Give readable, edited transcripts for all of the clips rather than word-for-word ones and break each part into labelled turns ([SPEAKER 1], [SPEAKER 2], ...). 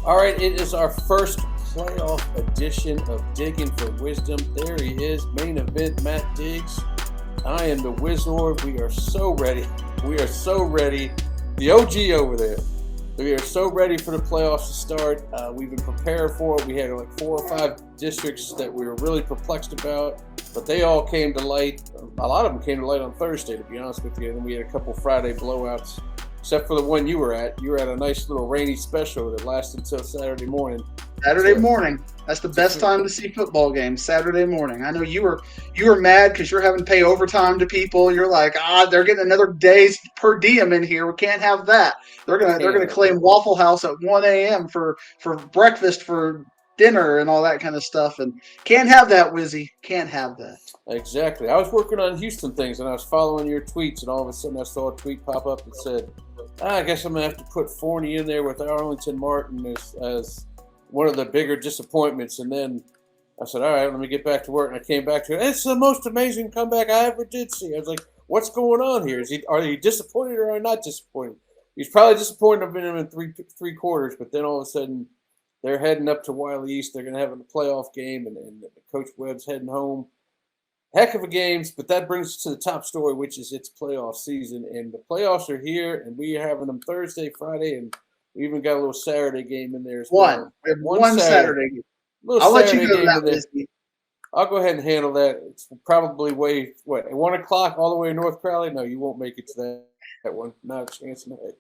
[SPEAKER 1] All right, it is our first playoff edition of Digging for Wisdom. There he is, main event, Matt Diggs. I am the Wizord. We are so ready. We are so ready. The OG over there. We are so ready for the playoffs to start. We've been preparing for it. We had like 4 or 5 districts that we were really perplexed about, but they all came to light. A lot of them came to light on Thursday, to be honest with you. And then we had a couple Friday blowouts, except for the one you were at. You were at a nice little rainy special that lasted until Saturday morning.
[SPEAKER 2] Saturday morning. That's the best time to see football games. Saturday morning. I know you were mad because you're having to pay overtime to people. You're like, they're getting another day's per diem in here. We can't have that. They're gonna claim Waffle House at 1 a.m. for breakfast, for dinner, and all that kind of stuff. And can't have that, Wizzy. Can't have that.
[SPEAKER 1] Exactly. I was working on Houston things, and I was following your tweets, and all of a sudden I saw a tweet pop up that said, I guess I'm going to have to put Forney in there with Arlington Martin as one of the bigger disappointments. And then I said, all right, let me get back to work. And I came back to it. It's the most amazing comeback I ever did see. I was like, what's going on here? Are you disappointed or are you not disappointed? He's probably disappointed I've been in him in three quarters, but then all of a sudden they're heading up to Wiley East. They're going to have a playoff game, and Coach Webb's heading home. Heck of a games, but that brings us to the top story, which is it's playoff season, and the playoffs are here, and we are having them Thursday, Friday, and we even got a little Saturday game in there as well.
[SPEAKER 2] We have one Saturday game.
[SPEAKER 1] I'll let you go that. I'll go ahead and handle that. It's probably 1 o'clock all the way in North Crowley? No, you won't make it to that one. Not a chance in the head.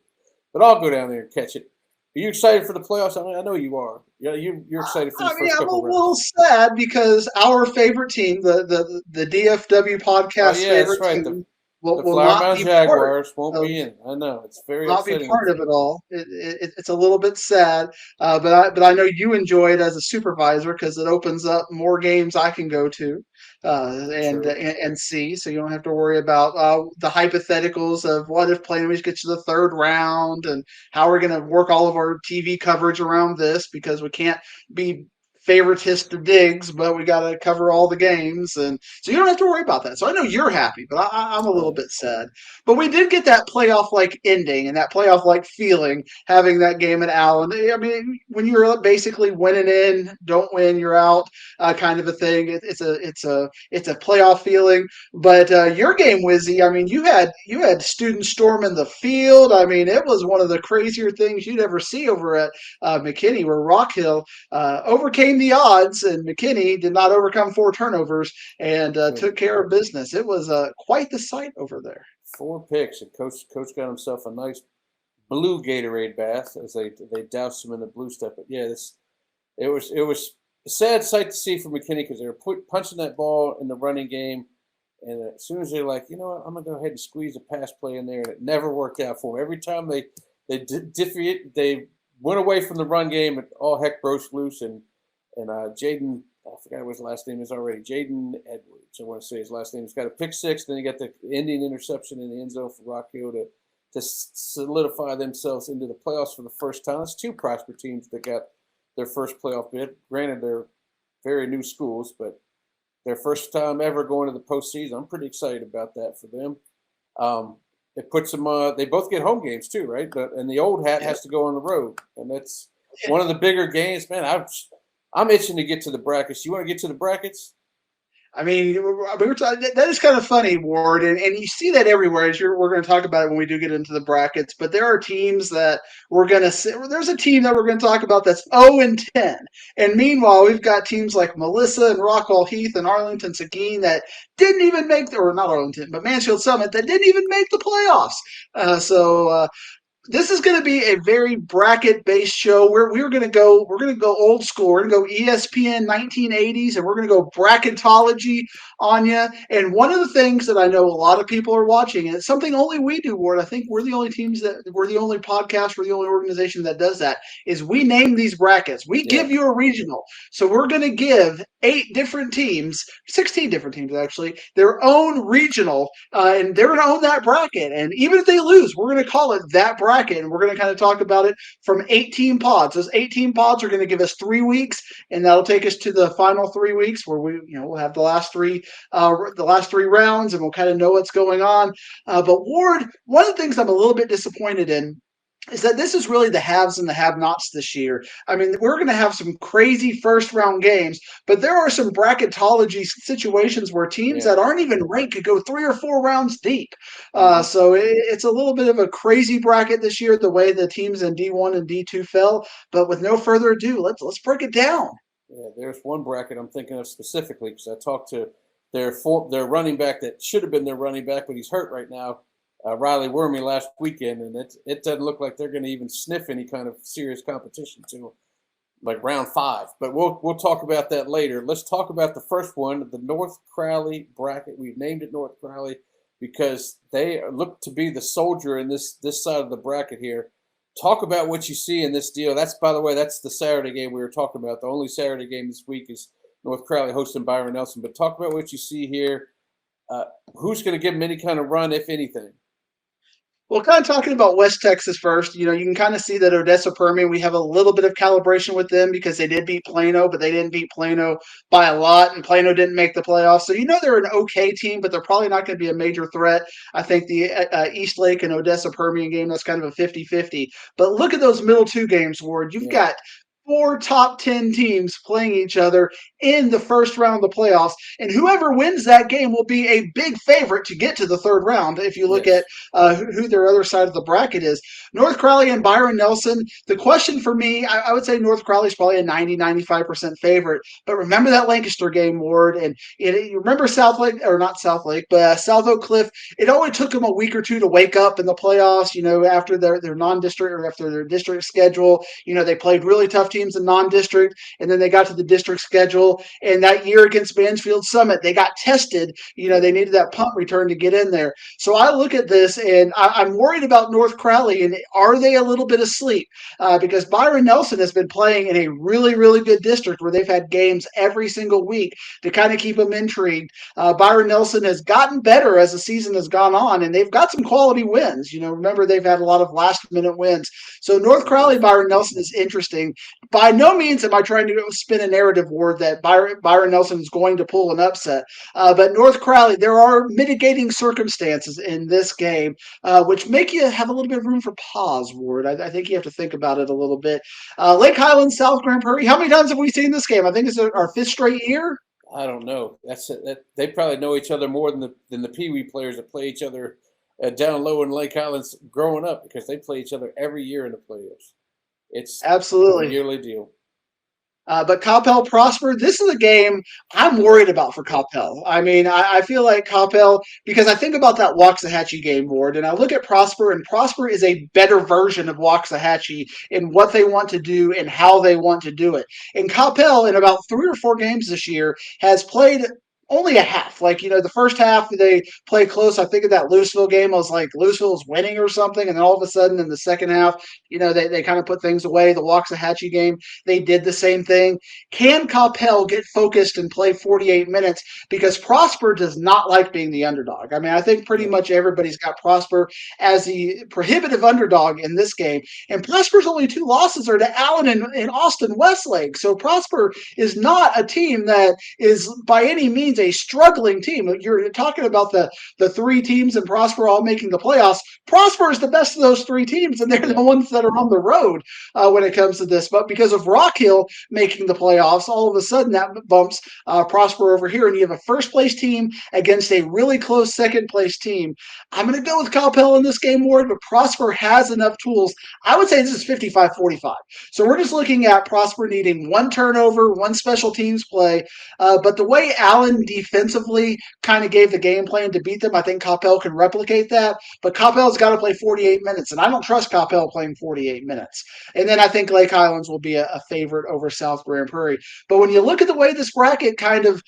[SPEAKER 1] But I'll go down there and catch it. Are you excited for the playoffs? I know you are. Yeah, you're excited for the first couple rounds.
[SPEAKER 2] I'm a little sad because our favorite team, the DFW podcast favorite team,
[SPEAKER 1] the Flower Mound Jaguars won't be in. I know, it's very
[SPEAKER 2] not
[SPEAKER 1] upsetting.
[SPEAKER 2] Be part of it all. It's a little bit sad, but I know you enjoy it as a supervisor because it opens up more games I can go to and see. So you don't have to worry about the hypotheticals of what if Plainridge gets to the third round and how we're going to work all of our TV coverage around this, because we can't be favoritist to Diggs, but we got to cover all the games, and so you don't have to worry about that. So I know you're happy, but I'm a little bit sad. But we did get that playoff-like ending and that playoff-like feeling having that game at Allen. I mean, when you're basically winning in, don't win, you're out, kind of a thing. It's a playoff feeling. But your game, Wizzy, I mean, you had students storming the field. I mean, it was one of the crazier things you'd ever see over at McKinney, where Rock Hill overcame the odds, and McKinney did not overcome 4 turnovers and took care of business. It was quite the sight over there.
[SPEAKER 1] 4 picks, and coach got himself a nice blue Gatorade bath as they doused him in the blue stuff. But yeah, it was a sad sight to see for McKinney because they were punching that ball in the running game, and as soon as they're like, you know what, I'm gonna go ahead and squeeze a pass play in there, and it never worked out for them. Every time they went away from the run game, and all heck broke loose, and Jaden, I forgot what his last name is already, Jaden Edwards, I want to say his last name. He's got a pick 6, then he got the ending interception in the end zone for Rock Hill to solidify themselves into the playoffs for the first time. It's 2 Prosper teams that got their first playoff bid. Granted, they're very new schools, but their first time ever going to the postseason. I'm pretty excited about that for them. It puts them. They both get home games too, right? And the old hat has to go on the road, and that's one of the bigger games. Man, I'm itching to get to the brackets. You want to get to the brackets?
[SPEAKER 2] I mean, that is kind of funny, Ward, and you see that everywhere. We're going to talk about it when we do get into the brackets. But there are teams that we're going to. There's a team that we're going to talk about that's 0-10, and meanwhile, we've got teams like Melissa and Rockwall Heath and Arlington Seguin that didn't even make or not Arlington, but Mansfield Summit that didn't even make the playoffs. This is going to be a very bracket-based show. We're going to go old school. We're going to go ESPN 1980s, and we're going to go bracketology on you. And one of the things that I know a lot of people are watching, and it's something only we do, Ward. I think we're the only podcast, we're the only organization that does that, is we name these brackets. We give you a regional. So we're going to give 16 different teams actually, their own regional, and they're going to own that bracket. And even if they lose, we're going to call it that bracket. And we're going to kind of talk about it from 18 pods. Those 18 pods are going to give us 3 weeks, and that'll take us to the final 3 weeks where we'll have the last three rounds, and we'll kind of know what's going on. But Ward, one of the things I'm a little bit disappointed in is that this is really the haves and the have-nots this year. I mean, we're going to have some crazy first-round games, but there are some bracketology situations where teams
[SPEAKER 1] Yeah.
[SPEAKER 2] that aren't even ranked could go 3 or 4 rounds deep.
[SPEAKER 1] Hmm.
[SPEAKER 2] So it's a little bit of a crazy bracket this year, the way the teams in D1 and D2 fell. But with no further ado, let's break it down.
[SPEAKER 1] Yeah, there's one bracket I'm thinking of specifically because I talked to their running back that should have been their running back, but he's hurt right now, Riley Wormy, last weekend, and it doesn't look like they're going to even sniff any kind of serious competition to like round 5. But we'll talk about that later. Let's talk about the first one, the North Crowley bracket. We've named it North Crowley because they look to be the soldier in this side of the bracket here. Talk about what you see in this deal. That's, by the way, that's the Saturday game we were talking about. The only Saturday game this week is North Crowley hosting Byron Nelson. But talk about what you see here. Who's going to give them any kind of run, if anything?
[SPEAKER 2] Well, kind of talking about West Texas first, you can kind of see that Odessa Permian, we have a little bit of calibration with them because they did beat Plano, but they didn't beat Plano by a lot, and Plano didn't make the playoffs. So they're an okay team, but they're probably not going to be a major threat. I think the East Lake and Odessa Permian game, that's kind of a 50-50. But look at those middle two games, Ward. You've
[SPEAKER 1] Yeah,
[SPEAKER 2] got 4 top 10 teams playing each other in the first round of the playoffs, and whoever wins that game will be a big favorite to get to the third round. If you look at
[SPEAKER 1] yes,
[SPEAKER 2] who their other side of the bracket is. North Crowley and Byron Nelson. The question for me, I would say North Crowley is probably a 90-95% favorite. But remember that Lancaster game, Ward, and you remember Southlake, or not Southlake, but South Oak Cliff. It only took them a week or two to wake up in the playoffs. After their non-district or after their district schedule, they played really tough teams in non-district, and then they got to the district schedule. And that year against Mansfield Summit, they got tested.
[SPEAKER 1] yeah,
[SPEAKER 2] They needed that punt return to get in there. So I look at this and I'm worried about North Crowley. And are they a little bit asleep? Because Byron Nelson has been playing in a really, really good district where they've had games every single week to kind of keep them intrigued. Byron Nelson has gotten better as the season has gone on, and they've got some quality wins. Remember, they've had a lot of last minute wins. So North Crowley, Byron Nelson is interesting. By no means am I trying to spin a narrative, Ward, that Byron Nelson is going to pull an upset. But North Crowley, there are mitigating circumstances in this game, which make you have a little bit of room for pause, Ward. I think you have to think about it a little bit. Lake Highlands, South Grand Prairie. How many times have we seen this game? I think it's our 5th straight year.
[SPEAKER 1] I don't know. That's it. They probably know each other more than the Pee Wee players that play each other down low in Lake Highlands growing up because they play each other every year in the playoffs. It's a
[SPEAKER 2] Absolutely.
[SPEAKER 1] yearly deal.
[SPEAKER 2] But Coppell Prosper, this is a game I'm worried about for Coppell. I mean, I feel like Coppell, because I think about that Waxahachie game, Ward, and I look at Prosper, and Prosper is a better version of Waxahachie in what they want to do and how they want to do it. And Coppell, in about 3 or 4 games this year, has played only a half. Like, the first half they played close. I think of that Louisville game, I was like, Louisville's winning or something. And then all of a sudden in the second half, they kind of put things away. The Waxahachie game, they did the same thing. Can Coppell get focused and play 48 minutes? Because Prosper does not like being the underdog. I mean, I think pretty
[SPEAKER 1] Yeah,
[SPEAKER 2] much everybody's got Prosper as the prohibitive underdog in this game. And Prosper's only 2 losses are to Allen and Austin Westlake. So Prosper is not a team that is by any means a struggling team. You're talking about the 3 teams in Prosper all making the playoffs. Prosper is the best of those 3 teams, and they're
[SPEAKER 1] yeah,
[SPEAKER 2] the ones that are on the road when it comes to this. But because of Rock Hill making the playoffs, all of a sudden that bumps Prosper over here, and you have a first place team against a really close second place team. I'm going to go with Coppell in this game, Ward, but Prosper has enough tools. I would say this is 55-45. So we're just looking at Prosper needing 1 turnover, 1 special teams play. But the way Allen defensively kind of gave the game plan to beat them, I think Coppell can replicate that. But Coppell's got to play 48 minutes, and I don't trust Coppell playing 48 minutes. And then I think Lake Highlands will be a favorite over South Grand Prairie. But when you look at the way this bracket kind of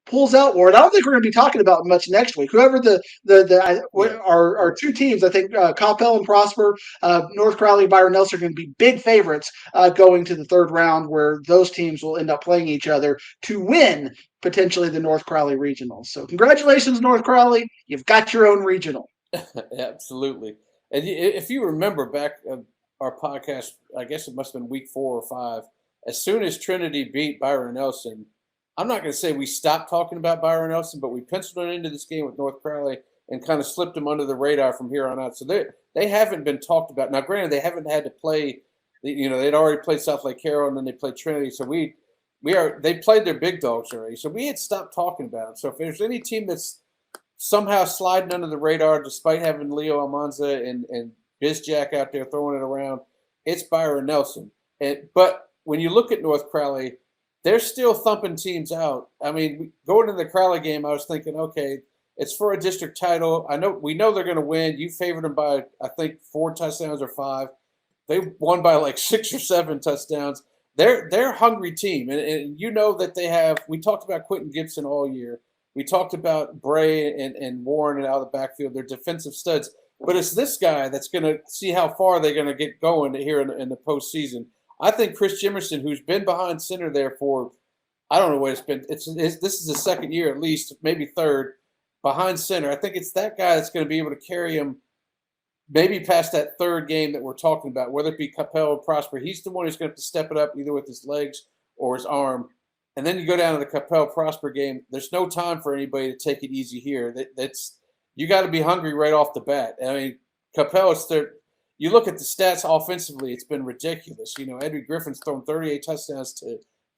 [SPEAKER 2] pulls out, Ward, I don't think we're going to be talking about much next week. Whoever
[SPEAKER 1] yeah.
[SPEAKER 2] our 2 teams, I think Coppell and Prosper, North Crowley, Byron Nelson are going to be big favorites going to the third round, where those teams will end up playing each other to win potentially the North Crowley regional. So congratulations, North Crowley. You've got your own regional.
[SPEAKER 1] Absolutely. And if you remember back our podcast, I guess it must have been week 4 or 5. As soon as Trinity beat Byron Nelson, I'm not going to say we stopped talking about Byron Nelson, but we penciled it into this game with North Crowley, and kind of slipped them under the radar from here on out. So they haven't been talked about. Now, granted, they haven't had to play. They'd already played Southlake Carroll, and then they played Trinity. So they played their big dogs already. So we had stopped talking about them. So if there's any team that's somehow sliding under the radar, despite having Leo Almanza and Bizjack out there throwing it around, it's Byron Nelson. But when you look at North Crowley, they're still thumping teams out. I mean, going into the Crowley game, I was thinking, okay, it's for a district title. We know they're going to win. You favored them by, I think, 4 touchdowns or 5. They won by like 6 or 7 touchdowns. They're a hungry team, and you know that they have. We talked about Quentin Gibson all year. We talked about Bray and Warren and out of the backfield. They're defensive studs. But it's this guy that's going to see how far they're going to get going here in the postseason. I think Chris Jimerson, who's been behind center there for, I don't know what it's been. This is the second year at least, maybe third, behind center. I think it's that guy that's going to be able to carry him maybe past that third game that we're talking about, whether it be Capel or Prosper. He's the one who's going to have to step it up either with his legs or his arm. And then you go down to the Capel Prosper game. There's no time for anybody to take it easy here. You got to be hungry right off the bat. I mean, Capel is there. You look at the stats offensively; it's been ridiculous. Edwin Griffin's thrown 38 touchdowns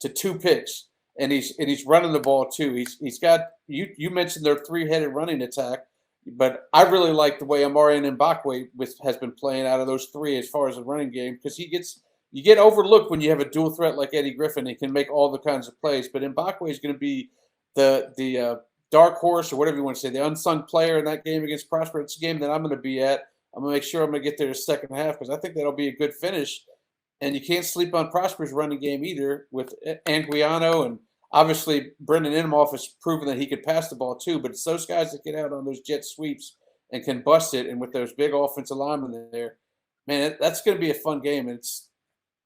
[SPEAKER 1] to 2 picks, and he's running the ball too. He's got you mentioned their 3-headed running attack, but I really like the way Amari Mbakwe has been playing out of those 3 as far as the running game, because you get overlooked when you have a dual threat like Eddie Griffin. He can make all the kinds of plays, but Mbakwe is going to be the dark horse, or whatever you want to say, the unsung player in that game against Prosper. It's a game that I'm going to be at. I'm going to make sure I'm going to get there the second half, because I think that'll be a good finish. And you can't sleep on Prosper's running game either with Anguiano, and obviously Brendan Inhofe has proven that he could pass the ball too. But it's those guys that get out on those jet sweeps and can bust it, and with those big offensive linemen there, man, that's going to be a fun game. And it's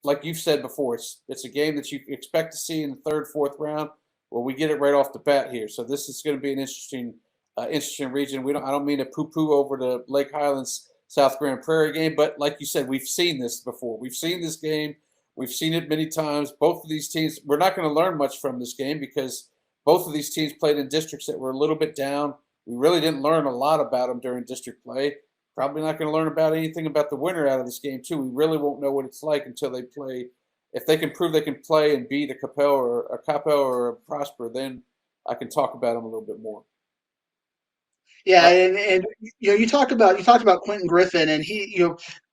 [SPEAKER 1] like you've said before, it's a game that you expect to see in the third, fourth round. Well, we get it right off the bat here. So this is going to be an interesting region. I don't mean to poo-poo over the Lake Highlands South Grand Prairie game, but like you said, we've seen this before. We've seen this game. We've seen it many times. Both of these teams, we're not going to learn much from this game because both of these teams played in districts that were a little bit down. We really didn't learn a lot about them during district play. Probably not going to learn about anything about the winner out of this game, too. We really won't know what it's like until they play. If they can prove they can play and beat a Capel or a Prosper, then I can talk about them a little bit more.
[SPEAKER 2] Yeah, and you talked about Quentin Griffin, and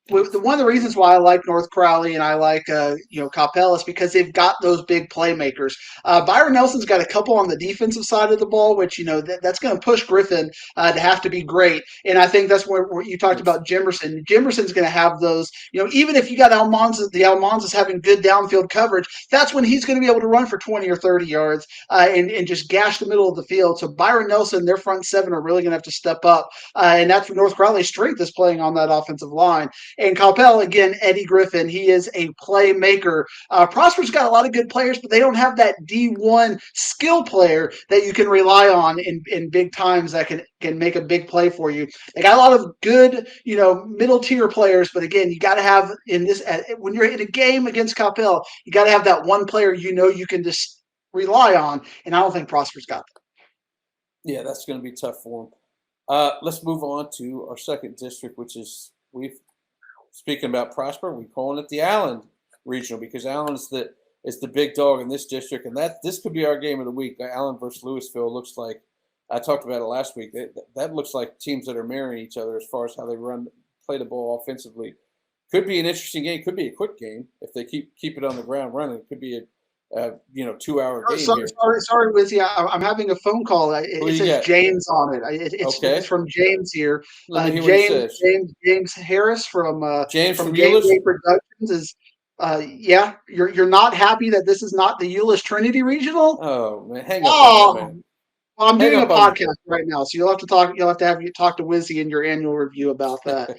[SPEAKER 2] one of the reasons why I like North Crowley and I like Capel is because they've got those big playmakers. Byron Nelson's got a couple on the defensive side of the ball, which that's going to push Griffin to have to be great. And I think that's where you talked about Jimerson. Jimerson's going to have those. Even if you got the Almanzas having good downfield coverage, that's when he's going to be able to run for 20 or 30 yards and just gash the middle of the field. So Byron Nelson, their front 7 are really going to have to step up, and that's North Crowley's strength is playing on that offensive line. And Capel, again, Eddie Griffin, he is a playmaker. Prosper's got a lot of good players, but they don't have that D1 skill player that you can rely on in big times that can make a big play for you. They got a lot of good, middle tier players, but again, you got to have when you're in a game against Capel, you got to have that one player you can just rely on, and I don't think Prosper's got that.
[SPEAKER 1] Yeah, that's going to be tough for them. Let's move on to our second district, which is speaking about Prosper, we're calling it the Allen Regional because Allen is the big dog in this district, and this could be our game of the week. Allen versus Louisville looks like, I talked about it last week, that looks like teams that are marrying each other as far as how they play the ball offensively. Could be an interesting game. Could be a quick game if they keep it on the ground running. It could be a 2-hour game.
[SPEAKER 2] Sorry, Wizzy. I'm having a phone call. It says James on it. It's from James here. James Harris from James Productions is. Yeah, you're not happy that this is not the Euless Trinity Regional?
[SPEAKER 1] Oh man, hang up, man.
[SPEAKER 2] Well, I'm doing a podcast right now, so you'll have to talk to Wizzy in your annual review about that.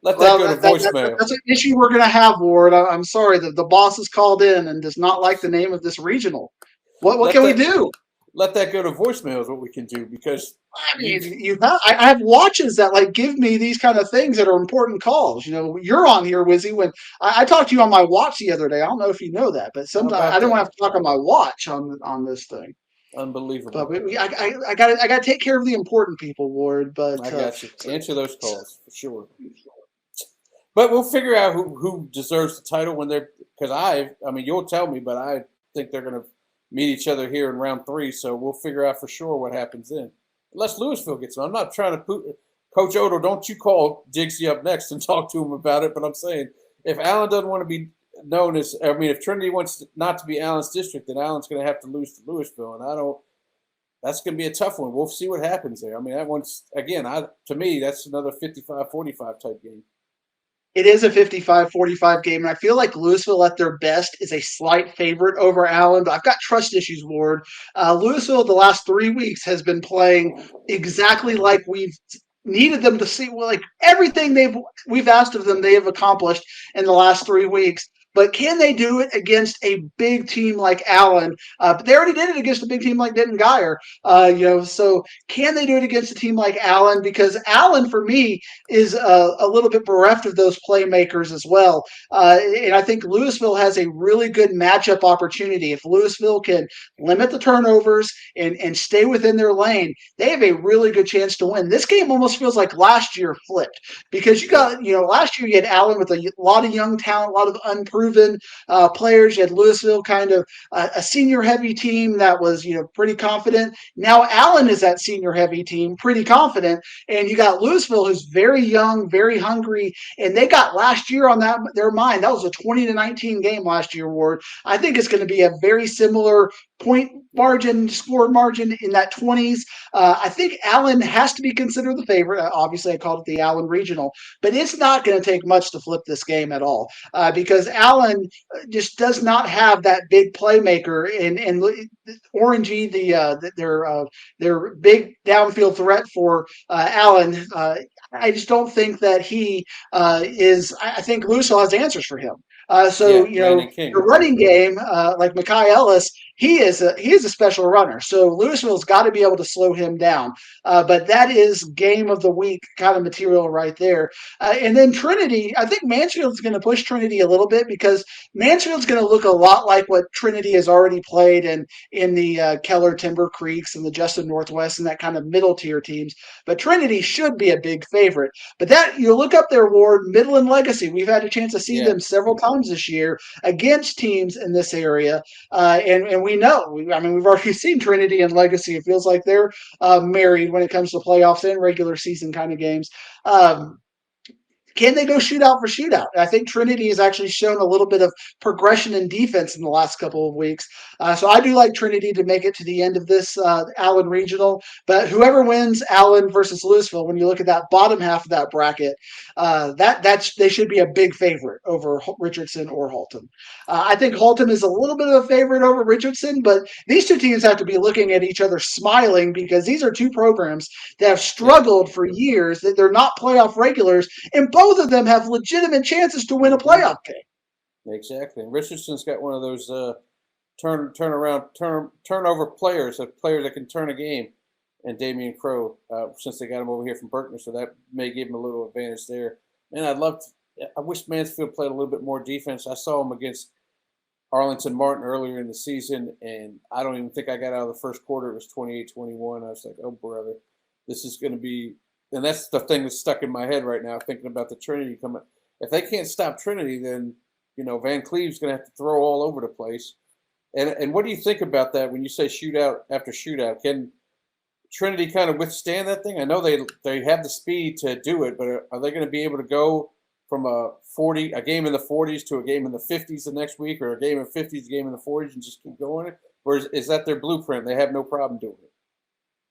[SPEAKER 1] Let that go to voicemail.
[SPEAKER 2] That's an issue we're going to have, Ward. I'm sorry. The boss has called in and does not like the name of this regional. What can we do?
[SPEAKER 1] Let that go to voicemail is what we can do because
[SPEAKER 2] I mean, I have watches that give me these kind of things that are important calls. You're on here, Wizzy. When I talked to you on my watch the other day, I don't know if you know that, but sometimes I don't have to talk on my watch on this thing.
[SPEAKER 1] Unbelievable.
[SPEAKER 2] But I got to take care of the important people, Ward.
[SPEAKER 1] I got you. Answer those calls for sure. But we'll figure out who deserves the title when they're because I mean you'll tell me, but I think they're going to meet each other here in round 3, so we'll figure out for sure what happens then. Unless Louisville gets on. I'm not trying to put Coach Odo. Don't you call Diggsy up next and talk to him about it? But I'm saying if Allen doesn't want to be known as, I mean, if Trinity wants not to be Allen's district, then Allen's going to have to lose to Louisville, and I don't. That's going to be a tough one. We'll see what happens there. I mean, that one's again. To me, that's another 55-45 type game.
[SPEAKER 2] It is a 55-45 game, and I feel like Louisville at their best is a slight favorite over Allen, but I've got trust issues, Ward. Louisville the last 3 weeks has been playing exactly like we've needed them to see. Well, like everything we've asked of them, they have accomplished in the last 3 weeks. But can they do it against a big team like Allen? But they already did it against a big team like Denton Guyer. So can they do it against a team like Allen? Because Allen, for me, is a little bit bereft of those playmakers as well. And I think Louisville has a really good matchup opportunity. If Louisville can limit the turnovers and stay within their lane, they have a really good chance to win. This game almost feels like last year flipped because last year you had Allen with a lot of young talent, a lot of unproven players. You had Louisville kind of a senior heavy team that was pretty confident. Now Allen is that senior heavy team, pretty confident, and you got Louisville who's very young, very hungry, and they got last year on their mind. That was a 20-19 game last year, Ward. I think it's going to be a very similar point margin, score margin in that 20s. I think Allen has to be considered the favorite. Obviously, I called it the Allen Regional, but it's not going to take much to flip this game at all because Allen just does not have that big playmaker. And Orangey, their big downfield threat for Allen, I just don't think that he is. I think Louisville has answers for him. The running game, like Mekhi Ellis, he is a special runner. So Louisville's got to be able to slow him down. But that is game of the week kind of material right there. And then Trinity, I think Mansfield's going to push Trinity a little bit because Mansfield's going to look a lot like what Trinity has already played in the Keller Timber Creeks and the Justin Northwest and that kind of middle tier teams. But Trinity should be a big favorite. But that you look up their Ward, Midland Legacy. We've had a chance to see them several times this year against teams in this area, and we know. We've already seen Trinity and Legacy. It feels like they're married when it comes to playoffs and regular season kind of games. Can they go shootout for shootout? I think Trinity has actually shown a little bit of progression in defense in the last couple of weeks. So I do like Trinity to make it to the end of this Allen Regional. But whoever wins Allen versus Louisville, when you look at that bottom half of that bracket, they should be a big favorite over Richardson or Haltom. I think Haltom is a little bit of a favorite over Richardson, but these two teams have to be looking at each other smiling because these are two programs that have struggled for years, that they're not playoff regulars, and both of them have legitimate chances to win a playoff game.
[SPEAKER 1] Exactly. And Richardson's got one of those turnover players, a player that can turn a game, and Damian Crow, since they got him over here from Berkner, so that may give him a little advantage there. And I wish Mansfield played a little bit more defense. I saw him against Arlington Martin earlier in the season, and I don't even think I got out of the first quarter. It was 28-21. I was like, oh, brother, this is going to be – and that's the thing that's stuck in my head right now, thinking about the Trinity coming. If they can't stop Trinity, then, Van Cleve's going to have to throw all over the place. And what do you think about that when you say shootout after shootout? Can Trinity kind of withstand that thing? I know they have the speed to do it, but are they going to be able to go from a game in the 40s to a game in the 50s the next week, or a game in the 50s, a game in the 40s, and just keep going? Or is that their blueprint? They have no problem doing it.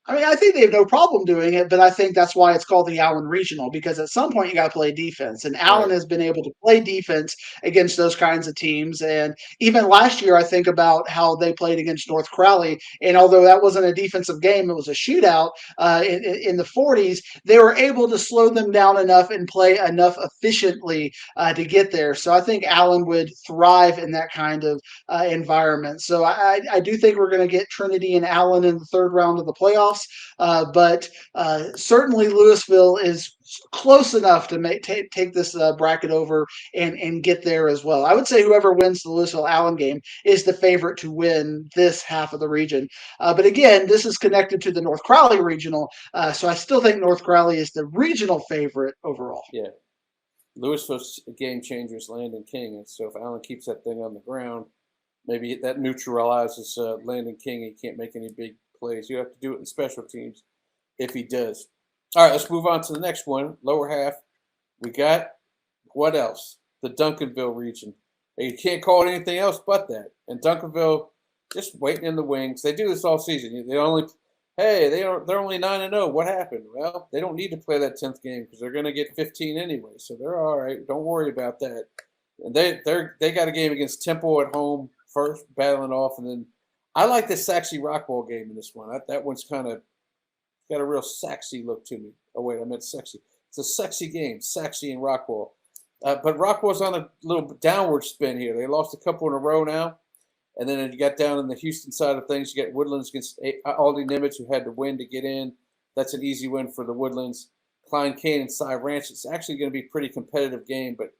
[SPEAKER 2] I think they have no problem doing it, but I think that's why it's called the Allen Regional, because at some point you got to play defense. And Allen has been able to play defense against those kinds of teams. And even last year, I think about how they played against North Crowley. And although that wasn't a defensive game, it was a shootout in the 40s, they were able to slow them down enough and play enough efficiently to get there. So I think Allen would thrive in that kind of environment. So I do think we're going to get Trinity and Allen in the third round of the playoffs. playoffs, but certainly Louisville is close enough to take this bracket over and get there as well. I would say whoever wins the Louisville-Allen game is the favorite to win this half of the region. But again, this is connected to the North Crowley regional, so I still think North Crowley is the regional favorite overall.
[SPEAKER 1] Yeah. Louisville's game changer is Landon King, and so if Allen keeps that thing on the ground, maybe that neutralizes Landon King. He can't make any big plays. You have to do it in special teams if he does. All right, let's move on to the next one. Lower half, we got what else? The Duncanville region. You can't call it anything else but that. And Duncanville just waiting in the wings. They do this all season. They're only 9-0. What happened? Well, they don't need to play that 10th game because they're going to get 15 anyway. So they're all right. Don't worry about that. And they got a game against Temple at home first, battling off, and then I like the Saxe Rockwall game in this one. That one's kind of got a real Saxe look to me. Oh wait, I meant sexy. It's a sexy game, Saxe and Rockwall. But Rockwall's on a little downward spin here. They lost a couple in a row now. And then you got down in the Houston side of things. You got Woodlands against Aldi Nimitz, who had to win to get in. That's an easy win for the Woodlands. Klein Kane and Cy Ranch. It's actually going to be a pretty competitive game, but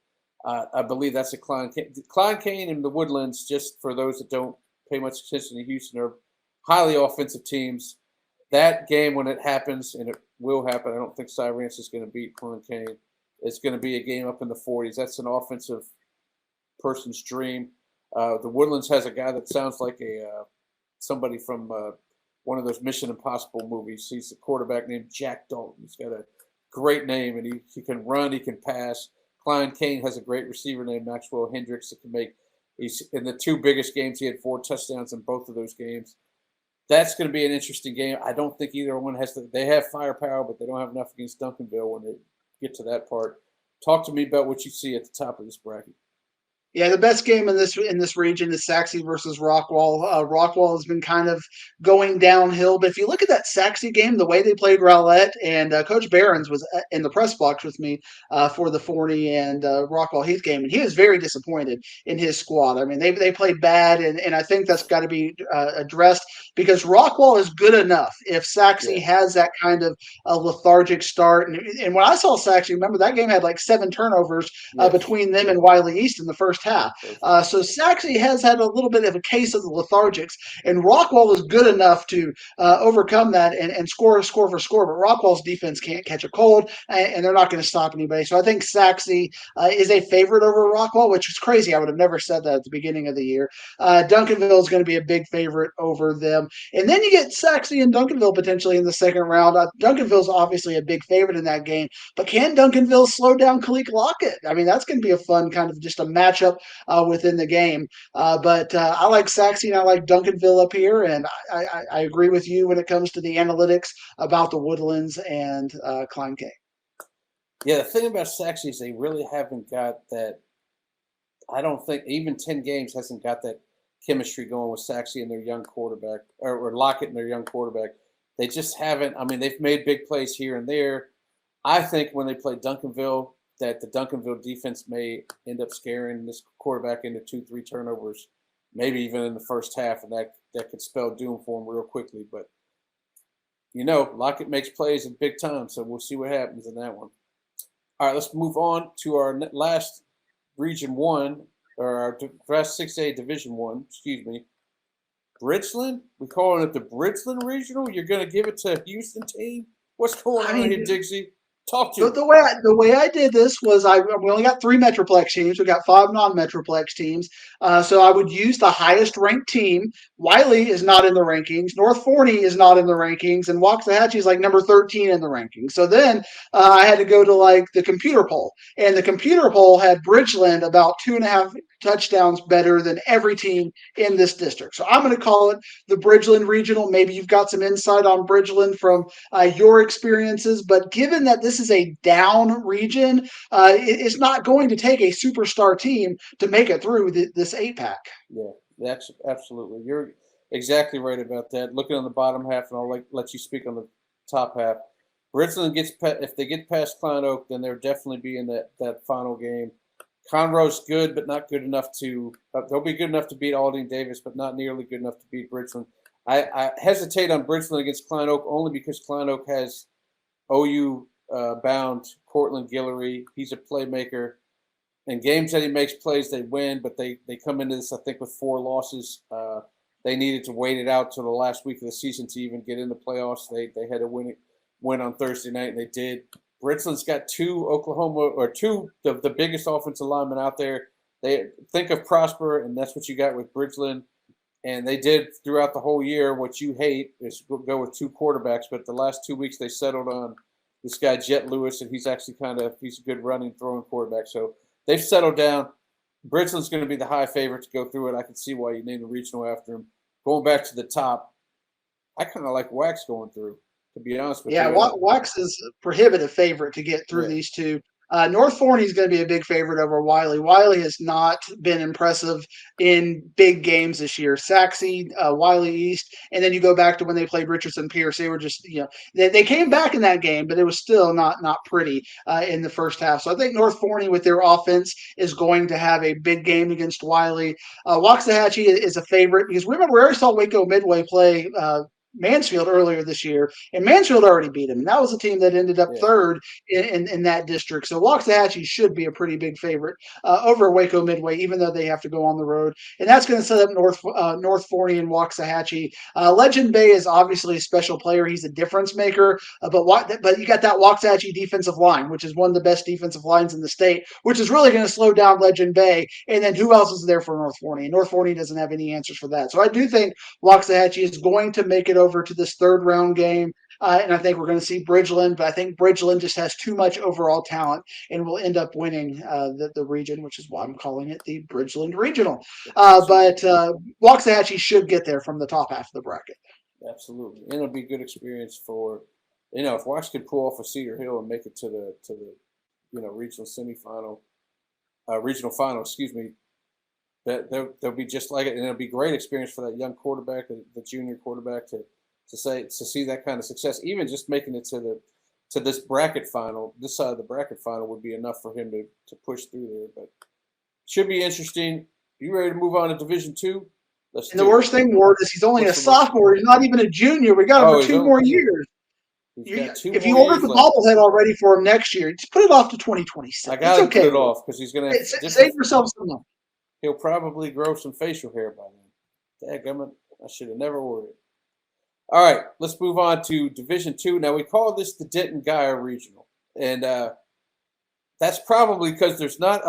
[SPEAKER 1] I believe that's a Klein Kane. Klein Kane and the Woodlands, just for those that don't pay much attention to Houston, are highly offensive teams. That game, when it happens, and it will happen, I don't think Cy Ranch is going to beat Klein Kane. It's going to be a game up in the 40s. That's an offensive person's dream. The Woodlands has a guy that sounds like somebody from one of those Mission Impossible movies. He's a quarterback named Jack Dalton. He's got a great name, and he can run, he can pass. Klein Kane has a great receiver named Maxwell Hendricks that can make. He's in the two biggest games. He had 4 touchdowns in both of those games. That's going to be an interesting game. I don't think either one has to. They have firepower, but they don't have enough against Duncanville when they get to that part. Talk to me about what you see at the top of this bracket.
[SPEAKER 2] Yeah, the best game in this region is Saxe versus Rockwall. Rockwall has been kind of going downhill, but if you look at that Saxe game, the way they played Rowlett, and Coach Behrens was in the press box with me for the Forney and Rockwall Heath game, and he was very disappointed in his squad. I mean, they played bad, and I think that's got to be addressed because Rockwall is good enough if Saxe has that kind of a lethargic start. And when I saw Saxe, remember that game had like 7 turnovers between them and Wiley East in the first half. So Saxe has had a little bit of a case of the lethargics, and Rockwall is good enough to overcome that and score for score. But Rockwall's defense can't catch a cold, and they're not going to stop anybody. So I think Saxe is a favorite over Rockwall, which is crazy. I would have never said that at the beginning of the year. Duncanville is going to be a big favorite over them. And then you get Saxe and Duncanville potentially in the second round. Duncanville's obviously a big favorite in that game, but can Duncanville slow down Kalik Lockett? I mean, that's going to be a fun kind of just a matchup within the game. But I like Saxe and I like Duncanville up here, and I agree with you when it comes to the analytics about the Woodlands and Klein Kane.
[SPEAKER 1] Yeah, the thing about Saxe is they really haven't got that. I don't think even 10 games hasn't got that chemistry going with Saxe and their young quarterback, or Lockett and their young quarterback. They just haven't. I mean, they've made big plays here and there. I think when they play Duncanville, that the Duncanville defense may end up scaring this quarterback into 2-3 turnovers, maybe even in the first half, and that could spell doom for him real quickly. But, Lockett makes plays in big time, so we'll see what happens in that one. All right, let's move on to our last Region 1, or our last 6A Division 1, Bridgeland? We calling it the Bridgeland Regional? You're going to give it to a Houston team? What's going on here, Diggsy? Talk to me.
[SPEAKER 2] The way I did this was we only got 3 Metroplex teams. We got 5 non-Metroplex teams. So I would use the highest ranked team. Wiley is not in the rankings. North Forney is not in the rankings. And Waxahachie is like number 13 in the rankings. So then I had to go to like the computer poll. And the computer poll had Bridgeland about 2.5 touchdowns better than every team in this district. So I'm going to call it the Bridgeland Regional. Maybe you've got some insight on Bridgeland from your experiences. But given that this is a down region, it's not going to take a superstar team to make it through this 8-pack.
[SPEAKER 1] Yeah, that's absolutely. You're exactly right about that. Looking on the bottom half, and I'll let you speak on the top half. Bridgeland if they get past Klein Oak, then they'll definitely be in that final game. Conroe's good, but not good enough to. They'll be good enough to beat Aldine Davis, but not nearly good enough to beat Bridgeland. I hesitate on Bridgeland against Klein Oak only because Klein Oak has OU bound Cortland Guillory. He's a playmaker. In games that he makes plays, they win, but they come into this, I think, with 4 losses. They needed to wait it out till the last week of the season to even get in the playoffs. They had to win on Thursday night, and they did. Bridgeland's got 2 of the biggest offensive linemen out there. They think of Prosper, and that's what you got with Bridgeland. And they did throughout the whole year what you hate is go with 2 quarterbacks. But the last 2 weeks they settled on this guy Jet Lewis, and he's actually he's a good running, throwing quarterback. So they've settled down. Bridgeland's going to be the high favorite to go through it. I can see why you named the regional after him. Going back to the top, I kind of like Wax going through, to be honest with you.
[SPEAKER 2] Yeah, Wax is a prohibitive favorite to get through these two. North Forney is going to be a big favorite over Wiley. Wiley has not been impressive in big games this year. Saxe, Wiley East, and then you go back to when they played Richardson Pierce. They were just, they came back in that game, but it was still not pretty in the first half. So I think North Forney with their offense is going to have a big game against Wiley. Waxahachie is a favorite because remember, we already saw Waco Midway play Mansfield earlier this year, and Mansfield already beat him. And that was a team that ended up third in that district. So Waxahachie should be a pretty big favorite over Waco Midway, even though they have to go on the road. And that's going to set up North Forney and Waxahachie. Legend Bay is obviously a special player. He's a difference maker. But you got that Waxahachie defensive line, which is one of the best defensive lines in the state, which is really going to slow down Legend Bay. And then who else is there for North Forney? And North Forney doesn't have any answers for that. So I do think Waxahachie is going to make it over to this third round game. And I think we're going to see Bridgeland, but I think Bridgeland just has too much overall talent and will end up winning the region, which is why I'm calling it the Bridgeland Regional. But Waxahachie should get there from the top half of the bracket.
[SPEAKER 1] Absolutely. And it'll be a good experience for, if Wax could pull off a Cedar Hill and make it to the regional semifinal, regional final, excuse me, that they'll be just like it. And it'll be a great experience for that young quarterback, the junior quarterback to see that kind of success. Even just making it to this bracket final, this side of the bracket final would be enough for him to push through there. But should be interesting. You ready to move on to Division II?
[SPEAKER 2] And the worst thing, Ward, is he's only a sophomore. He's not even a junior. We got him for 2 more years. If you ordered the bobblehead already for him next year, just put it off to 2026.
[SPEAKER 1] I got to put it off because he's going to
[SPEAKER 2] save yourself some money.
[SPEAKER 1] He'll probably grow some facial hair by then. Dadgummit, I should have never ordered it. All right, let's move on to Division II. Now, we call this the Denton Guyer Regional, and that's probably because there's not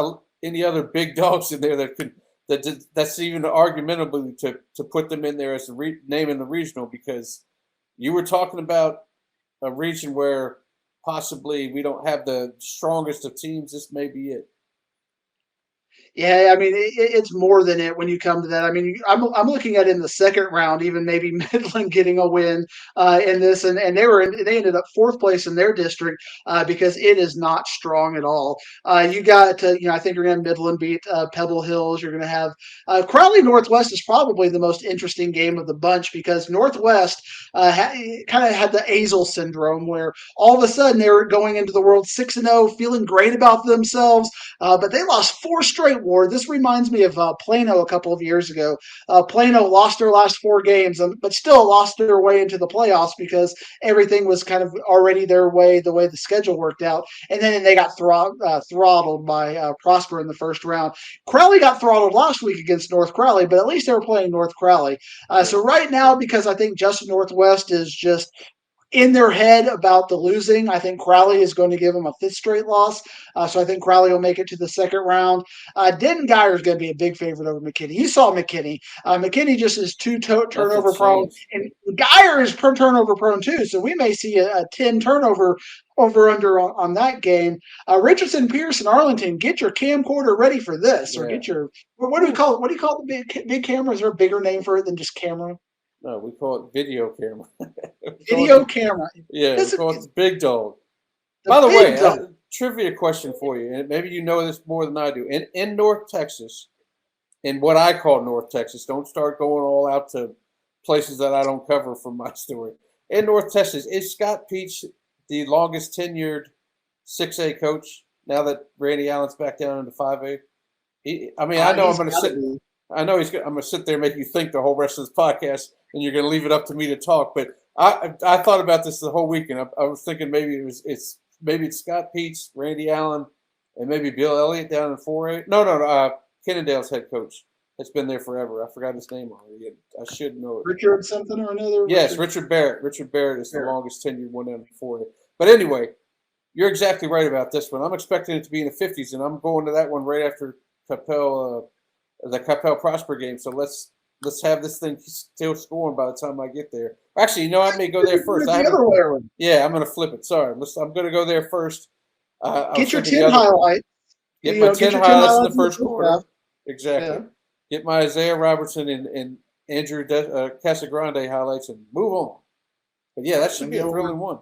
[SPEAKER 1] any other big dogs in there that's even argumentably to put them in there as the name in the regional, because you were talking about a region where possibly we don't have the strongest of teams. This may be it.
[SPEAKER 2] Yeah, I mean, it's more than it when you come to that. I mean, I'm looking at it in the second round, even maybe Midland getting a win in this, and they ended up 4th place in their district because it is not strong at all. You got, I think you're going to Midland beat Pebble Hills. You're going to have Crowley Northwest is probably the most interesting game of the bunch because Northwest kind of had the Azel syndrome where all of a sudden they were going into the world 6-0, feeling great about themselves, but they lost 4 straight. Ward. This reminds me of Plano a couple of years ago. Plano lost their last 4 games, but still lost their way into the playoffs because everything was kind of already their way, the way the schedule worked out. And then they got throttled by Prosper in the first round. Crowley got throttled last week against North Crowley, but at least they were playing North Crowley. So right now, because I think Justin Northwest is just in their head about the losing, I think Crowley is going to give them a 5th straight loss. So I think Crowley will make it to the second round. Denton Guyer is going to be a big favorite over McKinney. You saw McKinney. McKinney just is too turnover prone. And Guyer is turnover prone too. So we may see a 10 turnover over-under on that game. Richardson, Pierce, and Arlington, get your camcorder ready for this. Or get your, what do we call it? What do you call the big camera? Is there a bigger name for it than just camera?
[SPEAKER 1] No, we call it video camera.
[SPEAKER 2] Video camera.
[SPEAKER 1] Yeah, we call it the big dog. By the way, trivia question for you, and maybe you know this more than I do. In North Texas, in what I call North Texas, don't start going all out to places that I don't cover from my story. In North Texas, is Scott Peach the longest tenured 6A coach now that Randy Allen's back down into 5A? I know I'm going to sit. I know I'm going to sit there and make you think the whole rest of this podcast, and you're going to leave it up to me to talk. But I thought about this the whole weekend. I was thinking maybe it's Scott Peets, Randy Allen, and maybe Bill Elliott down in 4A. No. Kennedale's head coach has been there forever. I forgot his name already. I should know it.
[SPEAKER 2] Richard something or another?
[SPEAKER 1] Yes, Richard Barrett. Richard Barrett is the longest tenured one down in 4A. But anyway, you're exactly right about this one. I'm expecting it to be in the 50s, and I'm going to that one right after the Capel Prosper game. So let's have this thing still scoring by the time I get there. Actually, I may go there first. I'm going to flip it. Sorry. I'm going to go there first.
[SPEAKER 2] Get your 10 highlights.
[SPEAKER 1] Get my 10 highlights in the first quarter. Exactly. Yeah. Get my Isaiah Robertson and Andrew Casagrande highlights and move on. But yeah, that should be a thrilling one.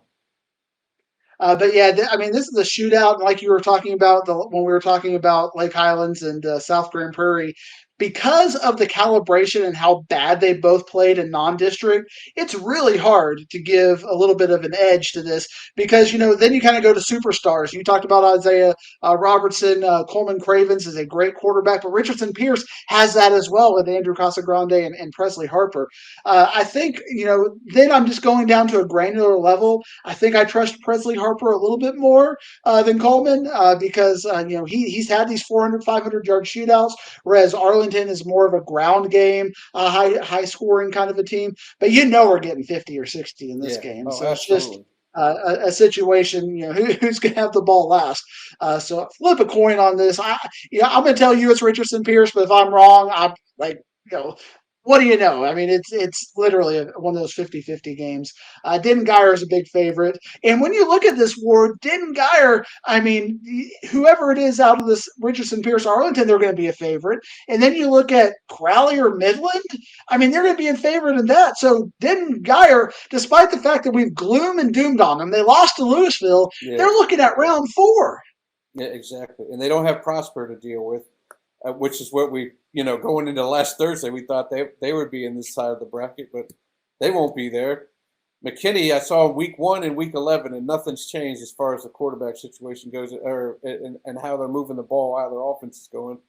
[SPEAKER 2] But yeah, this is a shootout, like you were talking about when we were talking about Lake Highlands and South Grand Prairie. Because of the calibration and how bad they both played in non-district, it's really hard to give a little bit of an edge to this because, then you kind of go to superstars. You talked about Isaiah Robertson. Coleman Cravens is a great quarterback, but Richardson Pierce has that as well with Andrew Casagrande and Presley Harper. I think, then I'm just going down to a granular level. I think I trust Presley Harper a little bit more than Coleman because, he's had these 400, 500-yard shootouts, whereas Arlington is more of a ground game, high scoring kind of a team. But we're getting 50 or 60 in this game.
[SPEAKER 1] Oh,
[SPEAKER 2] so
[SPEAKER 1] absolutely.
[SPEAKER 2] It's just a situation, who's going to have the ball last. So flip a coin on this. I'm going to tell you it's Richardson Pierce, but if I'm wrong, I'm like, what do you know? It's literally one of those 50-50 games. Denton Guyer is a big favorite. And when you look at this Ward, Denton Guyer, whoever it is out of this Richardson, Pierce, Arlington, they're going to be a favorite. And then you look at Crowley or Midland, they're going to be in favorite in that. So Denton Guyer, despite the fact that we've gloom and doomed on them, they lost to Louisville, they're looking at round 4.
[SPEAKER 1] Yeah, exactly. And they don't have Prosper to deal with. Which is what we, going into last Thursday, we thought they would be in this side of the bracket, but they won't be there. McKinney, I saw week 1 and week 11, and nothing's changed as far as the quarterback situation goes, and how they're moving the ball, how their offense is going.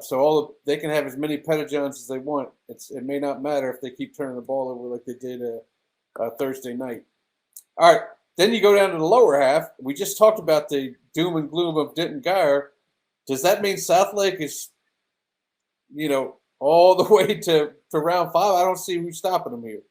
[SPEAKER 1] So they can have as many Pettijohns as they want. It may not matter if they keep turning the ball over like they did Thursday night. All right, then you go down to the lower half. We just talked about the doom and gloom of Denton Guyer. Does that mean Southlake is, all the way to round 5? I don't see who's stopping them here.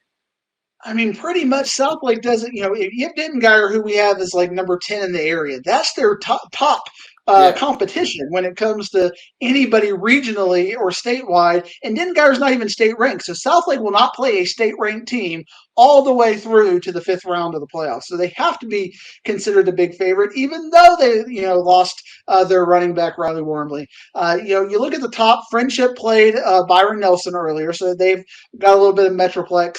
[SPEAKER 2] Pretty much Southlake doesn't, if you have Denton Guyer, who we have is like number 10 in the area, that's their top competition when it comes to anybody regionally or statewide. And Denton Guyer's not even state ranked. So Southlake will not play a state ranked team all the way through to the 5th round of the playoffs. So they have to be considered a big favorite, even though they, lost their running back, Riley Wormley. You look at the top, Friendship played Byron Nelson earlier, so they've got a little bit of Metroplex,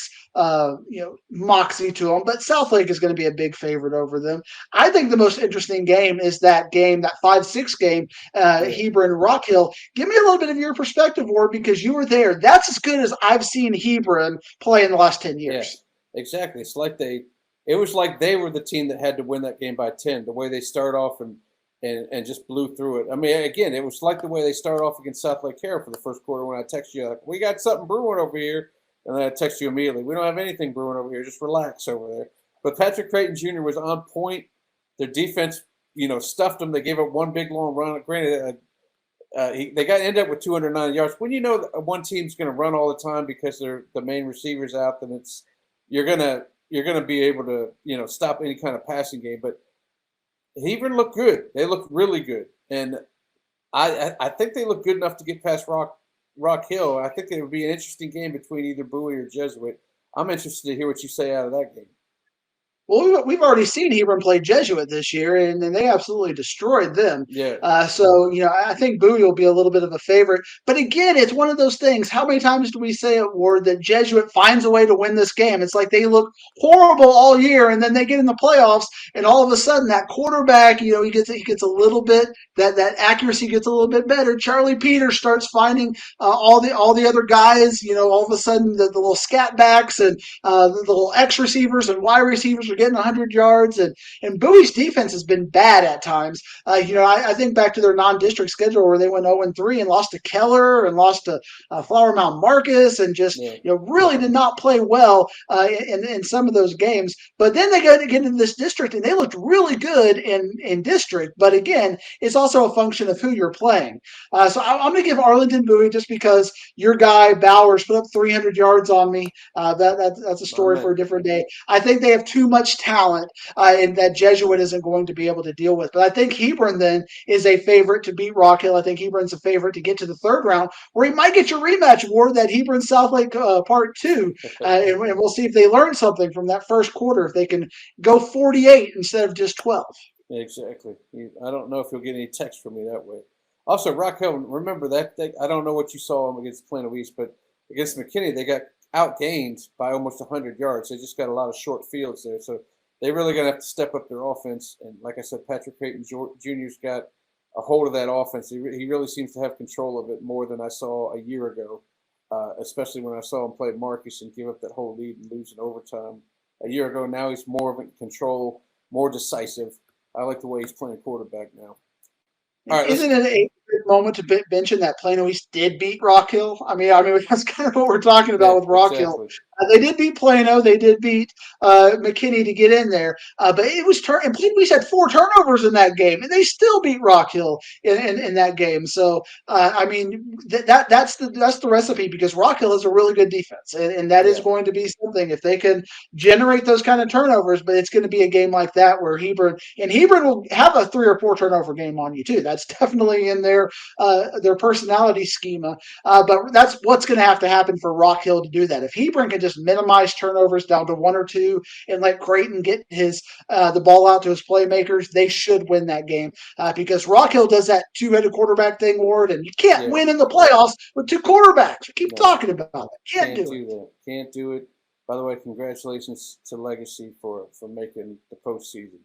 [SPEAKER 2] moxie to them, but Southlake is going to be a big favorite over them. I think the most interesting game is that 5-6 game, Hebron Rock Hill. Give me a little bit of your perspective, Ward, because you were there. That's as good as I've seen Hebron play in the last 10 years.
[SPEAKER 1] Yeah. Exactly. It was like they were the team that had to win that game by 10. The way they start off and just blew through it. Again, it was like the way they started off against Southlake Carroll for the first quarter when I text you, like, we got something brewing over here. And then I text you immediately, we don't have anything brewing over here. Just relax over there. But Patrick Creighton Jr. was on point. Their defense, stuffed them. They gave up one big long run. Granted, they ended up with 209 yards. When you know that one team's going to run all the time because the main receiver's out, then you're gonna be able to stop any kind of passing game. But Hebron looked good. They looked really good, and I think they look good enough to get past Rock Hill. I think it would be an interesting game between either Bowie or Jesuit. I'm interested to hear what you say out of that game.
[SPEAKER 2] Well, we've already seen Hebron play Jesuit this year, and they absolutely destroyed them.
[SPEAKER 1] Yeah.
[SPEAKER 2] So, I think Bowie will be a little bit of a favorite. But again, it's one of those things. How many times do we say it, Ward, that Jesuit finds a way to win this game? It's like they look horrible all year, and then they get in the playoffs, and all of a sudden that quarterback, he gets a little bit, that accuracy gets a little bit better. Charlie Peters starts finding all the other guys, all of a sudden the little scat backs and the little X receivers and Y receivers are getting 100 yards. And Bowie's defense has been bad at times. I think back to their non-district schedule where they went 0-3 and lost to Keller and lost to Flower Mound Marcus and just really did not play well in some of those games. But then they got to get into this district and they looked really good in district. But again, it's also a function of who you're playing. So I'm going to give Arlington Bowie just because your guy Bowers put up 300 yards on me. That's a story for a different day. I think they have too much talent and that Jesuit isn't going to be able to deal with. But I think Hebron then is a favorite to beat Rock Hill. I think Hebron's a favorite to get to the third round where he might get your rematch award, that Hebron Southlake part 2. And we'll see if they learn something from that first quarter, if they can go 48 instead of just 12.
[SPEAKER 1] Exactly. I don't know if you'll get any text from me that way. Also, Rock Hill, remember that I don't know what you saw against Plano East, but against McKinney, they got outgained by almost 100 yards. They just got a lot of short fields there. So they really going to have to step up their offense. And like I said, Patrick Payton Jr.'s got a hold of that offense. He really seems to have control of it more than I saw a year ago, especially when I saw him play Marcus and give up that whole lead and lose in overtime. A year ago, now he's more of in control, more decisive. I like the way he's playing quarterback now.
[SPEAKER 2] All right, isn't it a good moment to mention that Plano East did beat Rock Hill? I mean that's kind of what we're talking about with Rock Hill. They did beat Plano. They did beat McKinney to get in there. But it was and Plano East had 4 turnovers in that game, and they still beat Rock Hill in that game. So that's the recipe, because Rock Hill is a really good defense, and that is going to be something if they can generate those kind of turnovers. But it's going to be a game like that where Hebron will have a 3 or 4 turnover game on you too. That's definitely in their personality schema. But that's what's going to have to happen for Rock Hill to do that. If Hebron can just minimize turnovers down to 1 or 2 and let Creighton get the ball out to his playmakers, they should win that game, because Rock Hill does that 2-headed quarterback thing, Ward, and you can't win in the playoffs with 2 quarterbacks. We keep talking about it. Can't do
[SPEAKER 1] that. Can't do it. By the way, congratulations to Legacy for making the postseason.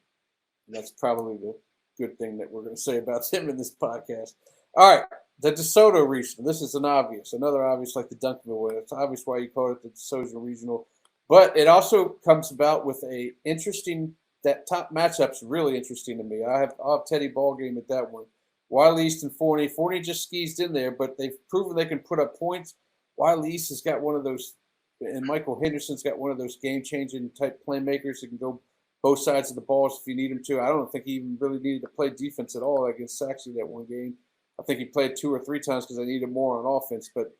[SPEAKER 1] And that's probably the good thing that we're going to say about them in this podcast. All right. The DeSoto regional. This is another obvious, like the Duncanville win. It's obvious why you call it the DeSoto regional, but it also comes about with that top matchup's really interesting to me. I'll have Teddy ball game at that one. Wiley East and Forney. Forney just squeezed in there, but they've proven they can put up points. Wiley East has got one of those, and Michael Henderson's got one of those game-changing type playmakers that can go both sides of the balls if you need him to. I don't think he even really needed to play defense at all against Saxony that one game. I think he played 2 or 3 times because I needed more on offense. But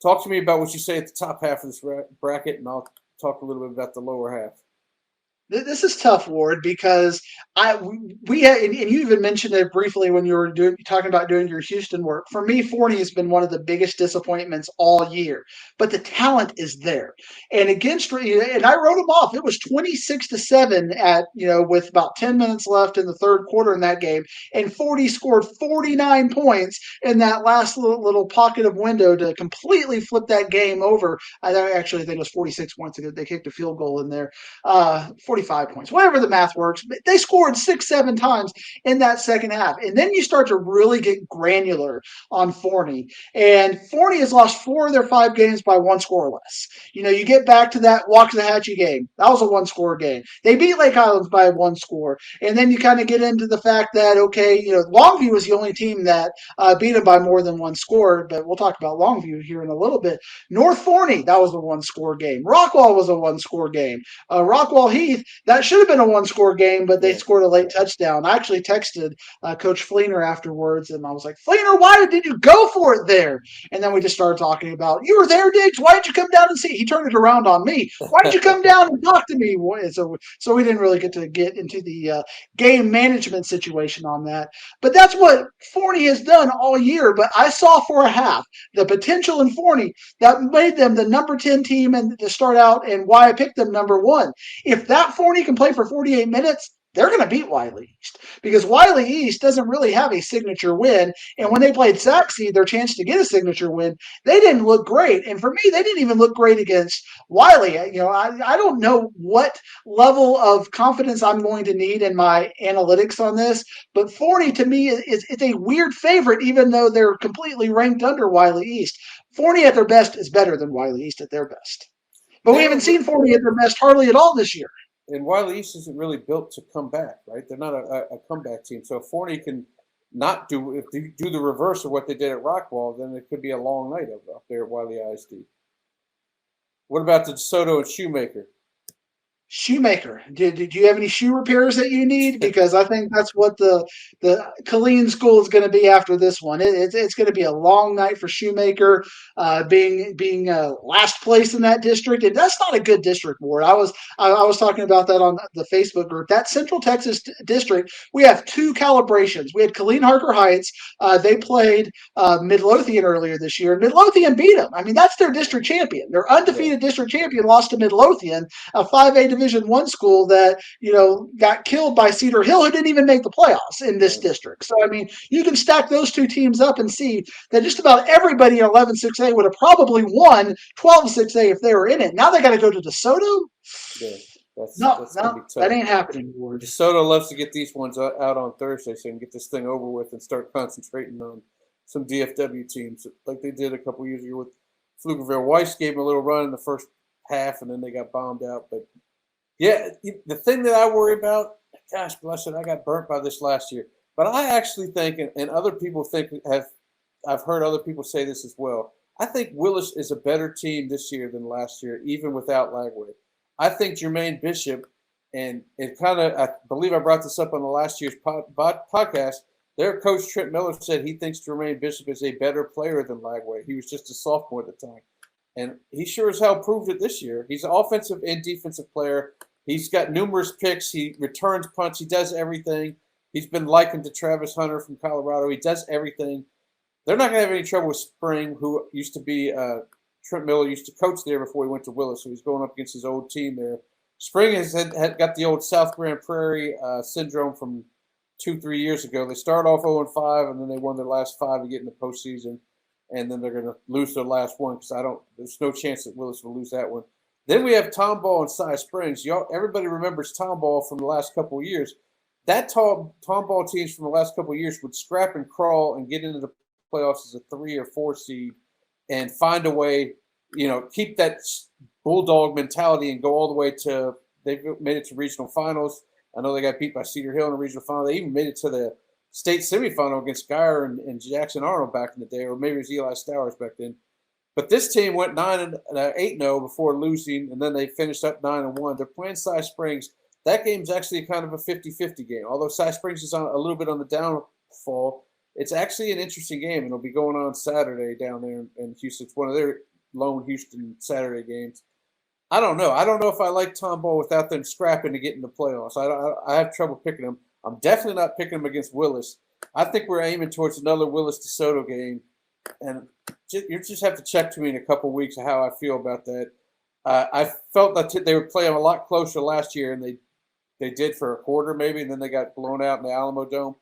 [SPEAKER 1] talk to me about what you say at the top half of this bracket, and I'll talk a little bit about the lower half.
[SPEAKER 2] This is tough, Ward, because we had, and you even mentioned it briefly when you were talking about doing your Houston work. For me, Forney has been one of the biggest disappointments all year, but the talent is there. And and I wrote them off. It was 26-7 with about 10 minutes left in the third quarter in that game, and Forney scored 49 points in that last little pocket of window to completely flip that game over. I think it was 46 points. They kicked a field goal in there. 45 points, whatever the math works. But they scored 6-7 times in that second half. And then you start to really get granular on Forney. And Forney has lost 4 of their 5 games by 1 score or less. You get back to that Waxahachie game. That was a 1-score game. They beat Lake Highlands by 1 score. And then you kind of get into the fact that, Longview was the only team that beat them by more than 1 score. But we'll talk about Longview here in a little bit. North Forney, that was a 1-score game. Rockwall was a 1-score game. Rockwall Heath, that should have been a 1-score game, but they scored a late touchdown. I actually texted Coach Fleener afterwards, and I was like, Fleener, why did you go for it there? And then we just started talking about, you were there, Diggs. Why did you come down and see? He turned it around on me. Why did you come down and talk to me? So we didn't really get into the game management situation on that. But that's what Forney has done all year. But I saw for a half the potential in Forney that made them the number 10 team and to start out, and why I picked them number 1. If that Forney can play for 48 minutes, they're going to beat Wiley East, because Wiley East doesn't really have a signature win. And when they played Saxe, their chance to get a signature win, they didn't look great. And for me, they didn't even look great against Wiley. I don't know what level of confidence I'm going to need in my analytics on this, but Forney to me is a weird favorite, even though they're completely ranked under Wiley East. Forney at their best is better than Wiley East at their best. But we haven't seen Forney at their best hardly at all this year.
[SPEAKER 1] and Wiley East isn't really built to come back, right? They're not a comeback team. So if Forney can not do the reverse of what they did at Rockwall, then it could be a long night up there at Wiley ISD. What about the DeSoto and Shoemaker?
[SPEAKER 2] Shoemaker, did you have any shoe repairs that you need? Because I think that's what the Colleen school is going to be after this one. It's going to be a long night for Shoemaker, being last place in that district, and that's not a good district, Ward. I was talking about that on the Facebook group. That Central Texas district, we have two calibrations. We had Colleen Harker Heights. They played Midlothian earlier this year. Midlothian beat them. I mean, that's their district champion. Their undefeated district champion lost to Midlothian, a 5A Division I school that got killed by Cedar Hill, who didn't even make the playoffs in this district. So I mean, you can stack those two teams up and see that just about everybody in 11-6A would have probably won 12-6A if they were in it. Now they got to go to DeSoto.
[SPEAKER 1] Yeah, that's
[SPEAKER 2] that ain't happening, Ward.
[SPEAKER 1] DeSoto loves to get these ones out on Thursday so they can get this thing over with and start concentrating on some DFW teams like they did a couple years ago with Pflugerville. Weiss gave them a little run in the first half, and then they got bombed out. But yeah, the thing that I worry about, gosh bless it, I got burnt by this last year. But I actually think, and other people think, I've heard other people say this as well, I think Willis is a better team this year than last year, even without Lagway. I think Jermaine Bishop, and it I believe I brought this up on the last year's podcast, their coach Trent Miller said he thinks Jermaine Bishop is a better player than Lagway. He was just a sophomore at the time. And he sure as hell proved it this year. He's an offensive and defensive player. He's got numerous picks. He returns punts. He does everything. He's been likened to Travis Hunter from Colorado. He does everything. They're not going to have any trouble with Spring, who used to be Trent Miller used to coach there before he went to Willis, so he's going up against his old team there. Spring had got the old South Grand Prairie syndrome from 2-3 years ago. They started off 0-5, and then they won their last 5 to get in the postseason, and then they're going to lose their last one because there's no chance that Willis will lose that one. Then we have Tomball and Cy Springs. Everybody remembers Tomball from the last couple of years. That Tomball teams from the last couple of years would scrap and crawl and get into the playoffs as a 3 or 4 seed and find a way, keep that bulldog mentality and go all the way to – they've made it to regional finals. I know they got beat by Cedar Hill in the regional final. They even made it to the state semifinal against Guyer and Jackson Arnold back in the day, or maybe it was Eli Stowers back then. But this team went 8-0 before losing, and then they finished up 9-1. They're playing Cy Springs. That game's actually kind of a 50-50 game. Although Cy Springs is on a little bit on the downfall, it's actually an interesting game, and it'll be going on Saturday down there in Houston. It's one of their lone Houston Saturday games. I don't know. I don't know if I like Tomball without them scrapping to get in the playoffs. I have trouble picking them. I'm definitely not picking them against Willis. I think we're aiming towards another Willis-DeSoto game, and you just have to check to me in a couple of weeks how I feel about that. I felt that they were playing a lot closer last year, and they did for a quarter maybe, and then they got blown out in the Alamo Dome.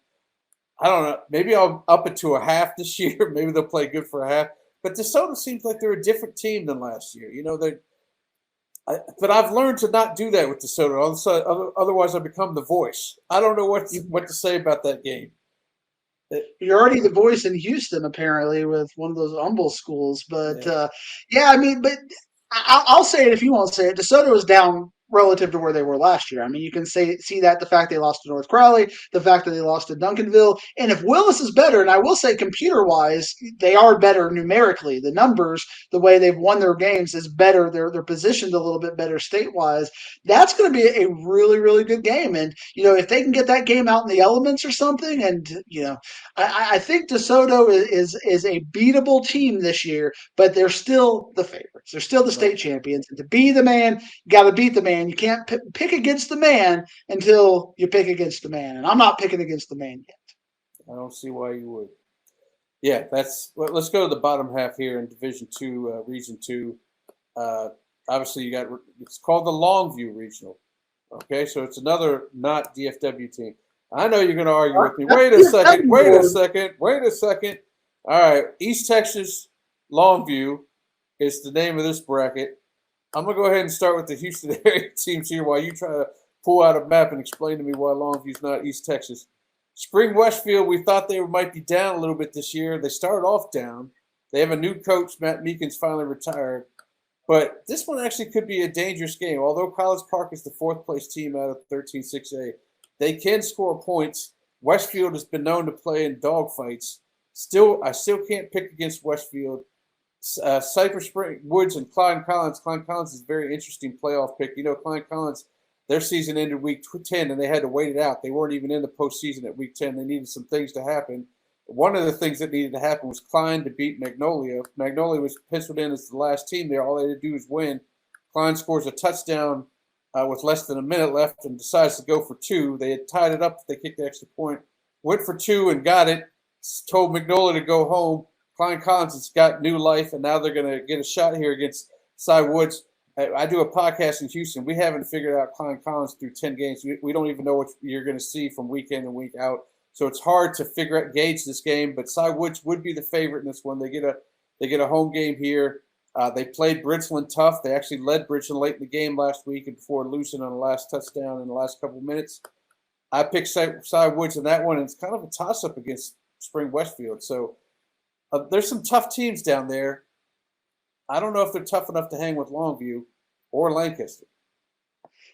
[SPEAKER 1] I don't know. Maybe I'll up it to a half this year. Maybe they'll play good for a half. But DeSoto seems like they're a different team than last year. But I've learned to not do that with DeSoto. Otherwise, I become the voice. I don't know what to say about that game.
[SPEAKER 2] You're already the voice in Houston, apparently, with one of those Humble schools. But, I mean, but I'll say it if you won't say it. DeSoto is down relative to where they were last year. I mean, you can see that the fact they lost to North Crowley, the fact that they lost to Duncanville. And if Willis is better, and I will say computer-wise, they are better numerically. The numbers, the way they've won their games is better. They're positioned a little bit better state-wise. That's going to be a really, really good game. And, if they can get that game out in the elements or something, and, I think DeSoto is a beatable team this year, but they're still the favorites. They're still the state champions. And to be the man, you got to beat the man. You can't pick against the man until you pick against the man. And I'm not picking against the man yet.
[SPEAKER 1] I don't see why you would. Yeah, let's go to the bottom half here in Division 2, Region 2. Obviously, it's called the Longview Regional. Okay, so it's another not DFW team. I know you're going to argue with me. Wait a second. All right, East Texas Longview is the name of this bracket. I'm going to go ahead and start with the Houston area teams here while you try to pull out a map and explain to me why Longview's not East Texas. Spring Westfield, we thought they might be down a little bit this year. They started off down. They have a new coach. Matt Meekins finally retired. But this one actually could be a dangerous game. Although College Park is the fourth place team out of 13-6A, they can score points. Westfield has been known to play in dogfights. I still can't pick against Westfield. Cypress Spring Woods and Klein Collins. Klein Collins is a very interesting playoff pick. You know, Klein Collins, their season ended week 10, and they had to wait it out. They weren't even in the postseason at week 10. They needed some things to happen. One of the things that needed to happen was Klein to beat Magnolia. Magnolia was penciled in as the last team there. All they had to do was win. Klein scores a touchdown with less than a minute left and decides to go for 2. They had tied it up. They kicked the extra point. Went for 2 and got it. Told Magnolia to go home. Klein Collins has got new life, and now they're going to get a shot here against Cy Woods. I do a podcast in Houston. We haven't figured out Klein Collins through 10 games. We don't even know what you're going to see from week in and week out. So it's hard to gauge this game. But Cy Woods would be the favorite in this one. They get a home game here. They played Bridgeland tough. They actually led Bridgeland late in the game last week and before losing on the last touchdown in the last couple of minutes. I picked Cy Woods in that one, and it's kind of a toss-up against Spring Westfield. So there's some tough teams down there. I don't know if they're tough enough to hang with Longview or Lancaster.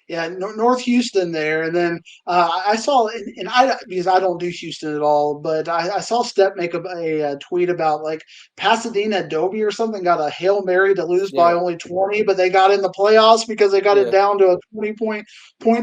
[SPEAKER 2] Yeah, North Houston there, and then I saw, and because I don't do Houston at all, but I saw Step make a tweet about like Pasadena Adobe or something got a Hail Mary to lose by only 20, but they got in the playoffs because they got it down to a 20-point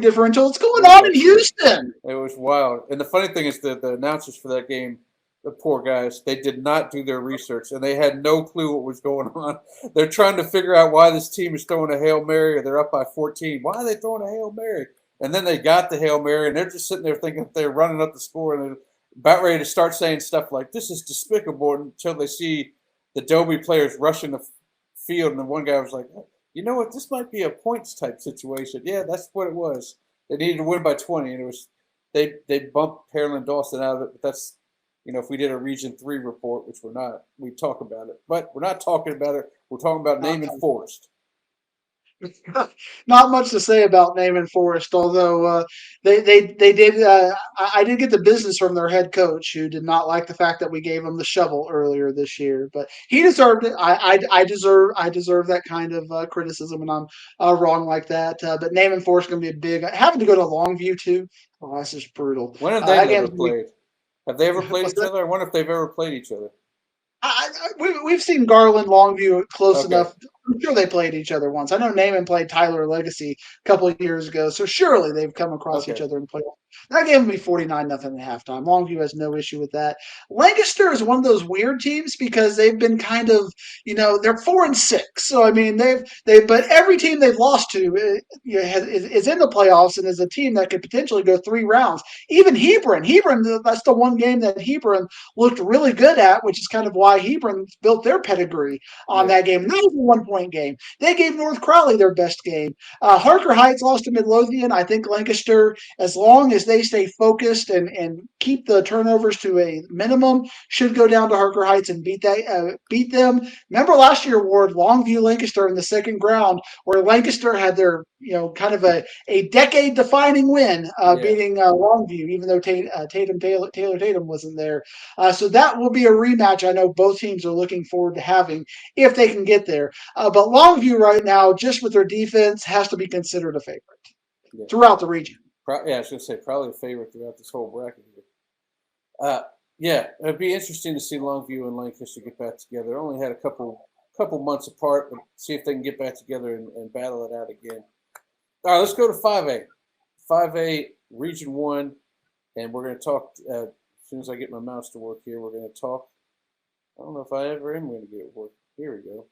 [SPEAKER 2] differential. What's going on in Houston?
[SPEAKER 1] It was wild, and the funny thing is the announcers for that game, the poor guys, they did not do their research, and they had no clue what was going on. They're trying to figure out why this team is throwing a Hail Mary, or they're up by 14. Why are they throwing a Hail Mary? And then they got the Hail Mary, and they're just sitting there thinking they're running up the score, and they're about ready to start saying stuff like, this is despicable, until they see the Adobe players rushing the field, and then one guy was like, you know what, this might be a points-type situation. Yeah, that's what it was. They needed to win by 20, and it was they bumped Pearland Dawson out of it, but that's, you know, if we did a Region 3 report, which we're not, we'd talk about it. But we're not talking about it. We're talking about Naaman Forest.
[SPEAKER 2] Not much to say about Naaman Forest, although they did. I did get the business from their head coach, who did not like the fact that we gave him the shovel earlier this year. But he deserved it. I deserve that kind of criticism, and I'm wrong like that. But Naaman Forest is going to be a big. Having to go to Longview too. Oh, that's just brutal.
[SPEAKER 1] When have they ever played? Have they ever played each other? I wonder if they've ever played each other.
[SPEAKER 2] We've seen Garland, Longview close enough. I'm sure they played each other once. I know Naaman played Tyler Legacy a couple of years ago, so surely they've come across each other in playoffs. That game would be 49-0 at halftime. Longview has no issue with that. Lancaster is one of those weird teams because they've been kind of, they're 4-6. So I mean, but every team they've lost to is in the playoffs and is a team that could potentially go 3 rounds. Even Hebron, that's the one game that Hebron looked really good at, which is kind of why Hebron built their pedigree on that game. That was a 1-point game. They gave North Crowley their best game. Harker Heights lost to Midlothian. I think Lancaster, as long as they stay focused and keep the turnovers to a minimum, should go down to Harker Heights and beat them. Remember last year, Ward, Longview Lancaster in the second round, where Lancaster had their kind of a decade-defining win, beating Longview, even though Taylor Tatum wasn't there. So that will be a rematch I know both teams are looking forward to having if they can get there. But Longview right now, just with their defense, has to be considered a favorite throughout the region.
[SPEAKER 1] Yeah, I was going to say probably a favorite throughout this whole bracket here. Yeah, it'd be interesting to see Longview and Lancaster get back together. Only had a couple months apart, but see if they can get back together and battle it out again. All right, let's go to 5A. 5A, Region 1, and we're going to talk, as soon as I get my mouse to work here, we're going to talk. I don't know if I ever am going to get it work. Here we go.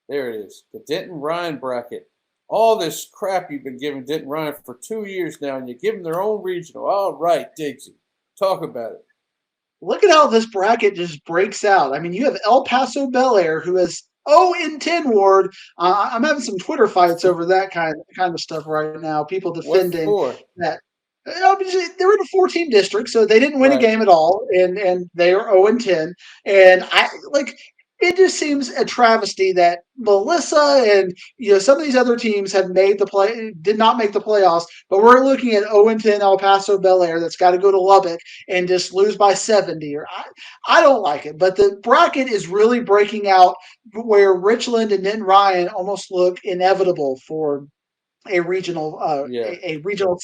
[SPEAKER 1] There it is. The Denton Ryan bracket. All this crap you've been giving Denton Ryan for 2 years now, and you give them their own regional. All right, Diggsy, talk about it.
[SPEAKER 2] Look at how this bracket just breaks out. I mean, you have El Paso Bel Air, who is 0-10, Ward. I'm having some Twitter fights over that kind of stuff right now. People defending that. They're in a 14 district, so they didn't win a game at all, and they are 0-10. And it just seems a travesty that Melissa and some of these other teams have did not make the playoffs, but we're looking at 0-10 El Paso Bel Air that's got to go to Lubbock and just lose by 70. I don't like it, but the bracket is really breaking out where Richland and Denton Ryan almost look inevitable for
[SPEAKER 1] Yeah.
[SPEAKER 2] a regional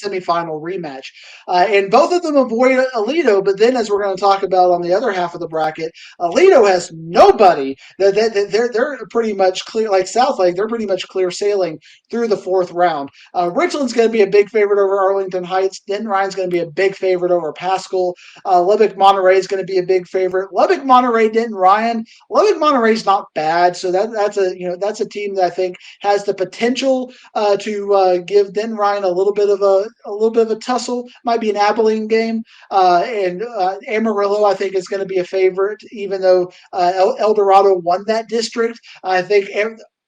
[SPEAKER 2] semifinal rematch, and both of them avoid Aledo. But then, as we're going to talk about on the other half of the bracket, Aledo has nobody. They're pretty much clear, like Southlake. They're pretty much clear sailing through the fourth round. Richland's going to be a big favorite over Arlington Heights. Denton Ryan's going to be a big favorite over Pascal. Lubbock Monterey is going to be a big favorite. Lubbock Monterey, Denton Ryan. Lubbock Monterey's not bad, so that's a team that I think has the potential to give Denton Ryan a little bit of a tussle. Might be an Abilene game, and Amarillo I think is going to be a favorite, even though El Dorado won that district. I think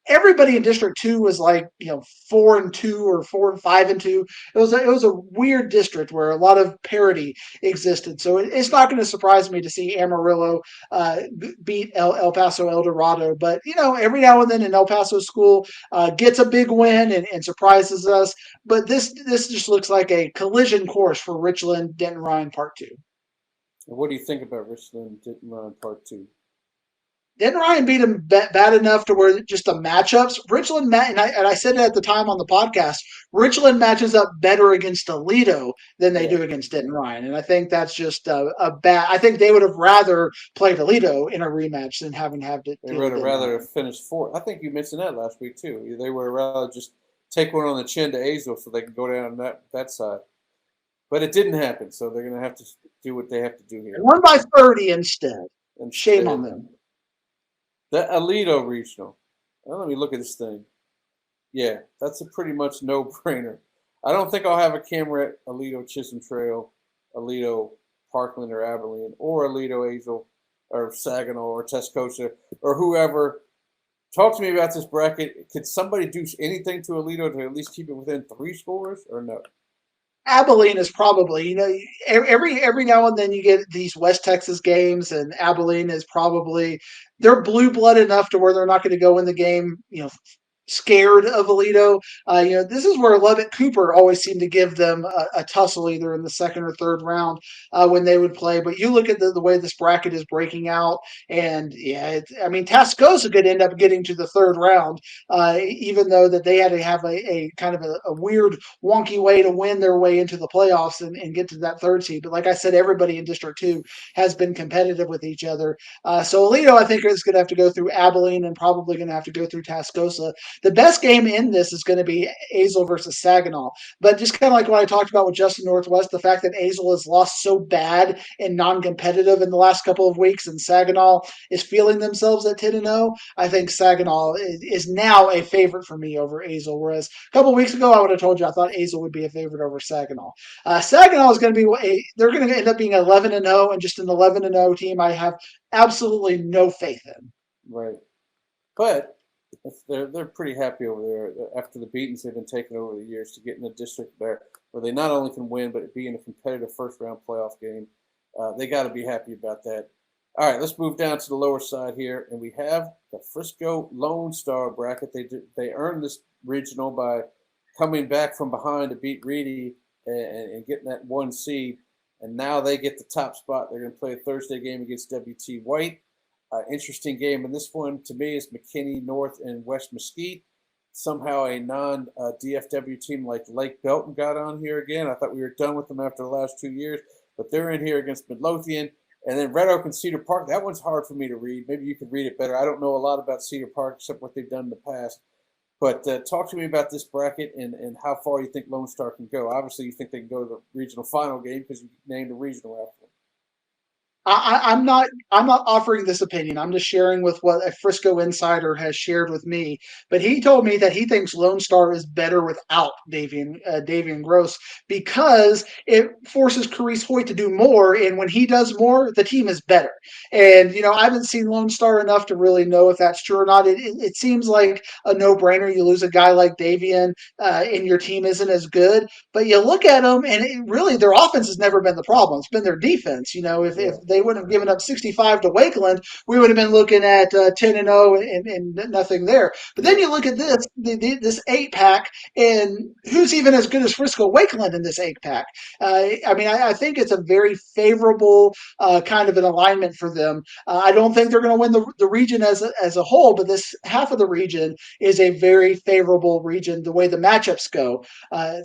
[SPEAKER 2] everybody in District 2 was like 4-2 or 4-5-2. It was a weird district where a lot of parity existed. So it's not going to surprise me to see Amarillo beat El Paso El Dorado. But every now and then an El Paso school gets a big win and surprises us. But this just looks like a collision course for Richland Denton Ryan Part 2.
[SPEAKER 1] And what do you think about Richland Denton Ryan Part 2?
[SPEAKER 2] Denton Ryan beat him bad enough to where just the matchups, Richland, and I said it at the time on the podcast, Richland matches up better against Aledo than they
[SPEAKER 1] Yeah.
[SPEAKER 2] do against Denton Ryan. And I think that's just a bad, I think they would have rather played Aledo in a rematch than having to
[SPEAKER 1] They would have rather finish fourth. I think you mentioned that last week too. They would have rather just take one on the chin to Azle so they can go down that side. But it didn't happen, so they're going to have to do what they have to do here.
[SPEAKER 2] Won by 30 instead. Shame on them.
[SPEAKER 1] The Aledo Regional. Now let me look at this thing. Yeah, that's a pretty much no-brainer. I don't think I'll have a camera at Aledo Chisholm Trail, Aledo Parkland or Abilene, or Aledo Azle, or Saginaw, or Tascosa, or whoever. Talk to me about this bracket. Could somebody do anything to Aledo to at least keep it within 3 scores, or no?
[SPEAKER 2] Abilene is probably, every now and then you get these West Texas games, and Abilene is probably they're blue blood enough to where they're not going to go in the game, scared of Aledo. This is where Lubbock Cooper always seemed to give them a tussle either in the second or third round when they would play. But you look at the way this bracket is breaking out, and Tascosa could end up getting to the third round, even though that they had to have a kind of a weird, wonky way to win their way into the playoffs and get to that third seed. But like I said, everybody in District 2 has been competitive with each other. So Aledo, I think, is going to have to go through Abilene and probably going to have to go through Tascosa. The best game in this is going to be Azle versus Saginaw. But just kind of like what I talked about with Justin Northwest, the fact that Azle has lost so bad and non-competitive in the last couple of weeks, and Saginaw is feeling themselves at 10-0, I think Saginaw is now a favorite for me over Azle. Whereas a couple of weeks ago, I would have told you I thought Azle would be a favorite over Saginaw. Saginaw is going to be they're going to end up being 11-0, and just an 11-0 team I have absolutely no faith in.
[SPEAKER 1] Right, but they're pretty happy over there after the beatings they've been taking over the years to get in the district there where they not only can win but be in a competitive first round playoff game. They got to be happy about that. All right, let's move down to the lower side here, and we have the Frisco Lone Star bracket. They earned this regional by coming back from behind to beat Reedy and getting that 1 seed, and now they get the top spot. They're going to play a Thursday game against WT White. Interesting game, and this one to me is McKinney North and West Mesquite. Somehow a non-DFW team like Lake Belton got on here again. I thought we were done with them after the last 2 years, but they're in here against Midlothian. And then Red Oak and Cedar Park, that one's hard for me to read. Maybe you could read it better. I don't know a lot about Cedar Park except what they've done in the past. But talk to me about this bracket and how far you think Lone Star can go. Obviously, you think they can go to the regional final game because you named a regional after them.
[SPEAKER 2] I'm not offering this opinion. I'm just sharing with what a Frisco insider has shared with me. But he told me that he thinks Lone Star is better without Davian Gross because it forces Carice Hoyt to do more, and when he does more, the team is better. And I haven't seen Lone Star enough to really know if that's true or not. It seems like a no-brainer. You lose a guy like Davian, and your team isn't as good. But you look at them, and really their offense has never been the problem. It's been their defense. If they they wouldn't have given up 65 to Wakeland, we would have been looking at 10-0 and nothing there. But then you look at this 8-pack, and who's even as good as Frisco Wakeland in this 8-pack? I think it's a very favorable kind of an alignment for them. I don't think they're going to win the region as a whole, but this half of the region is a very favorable region the way the matchups go.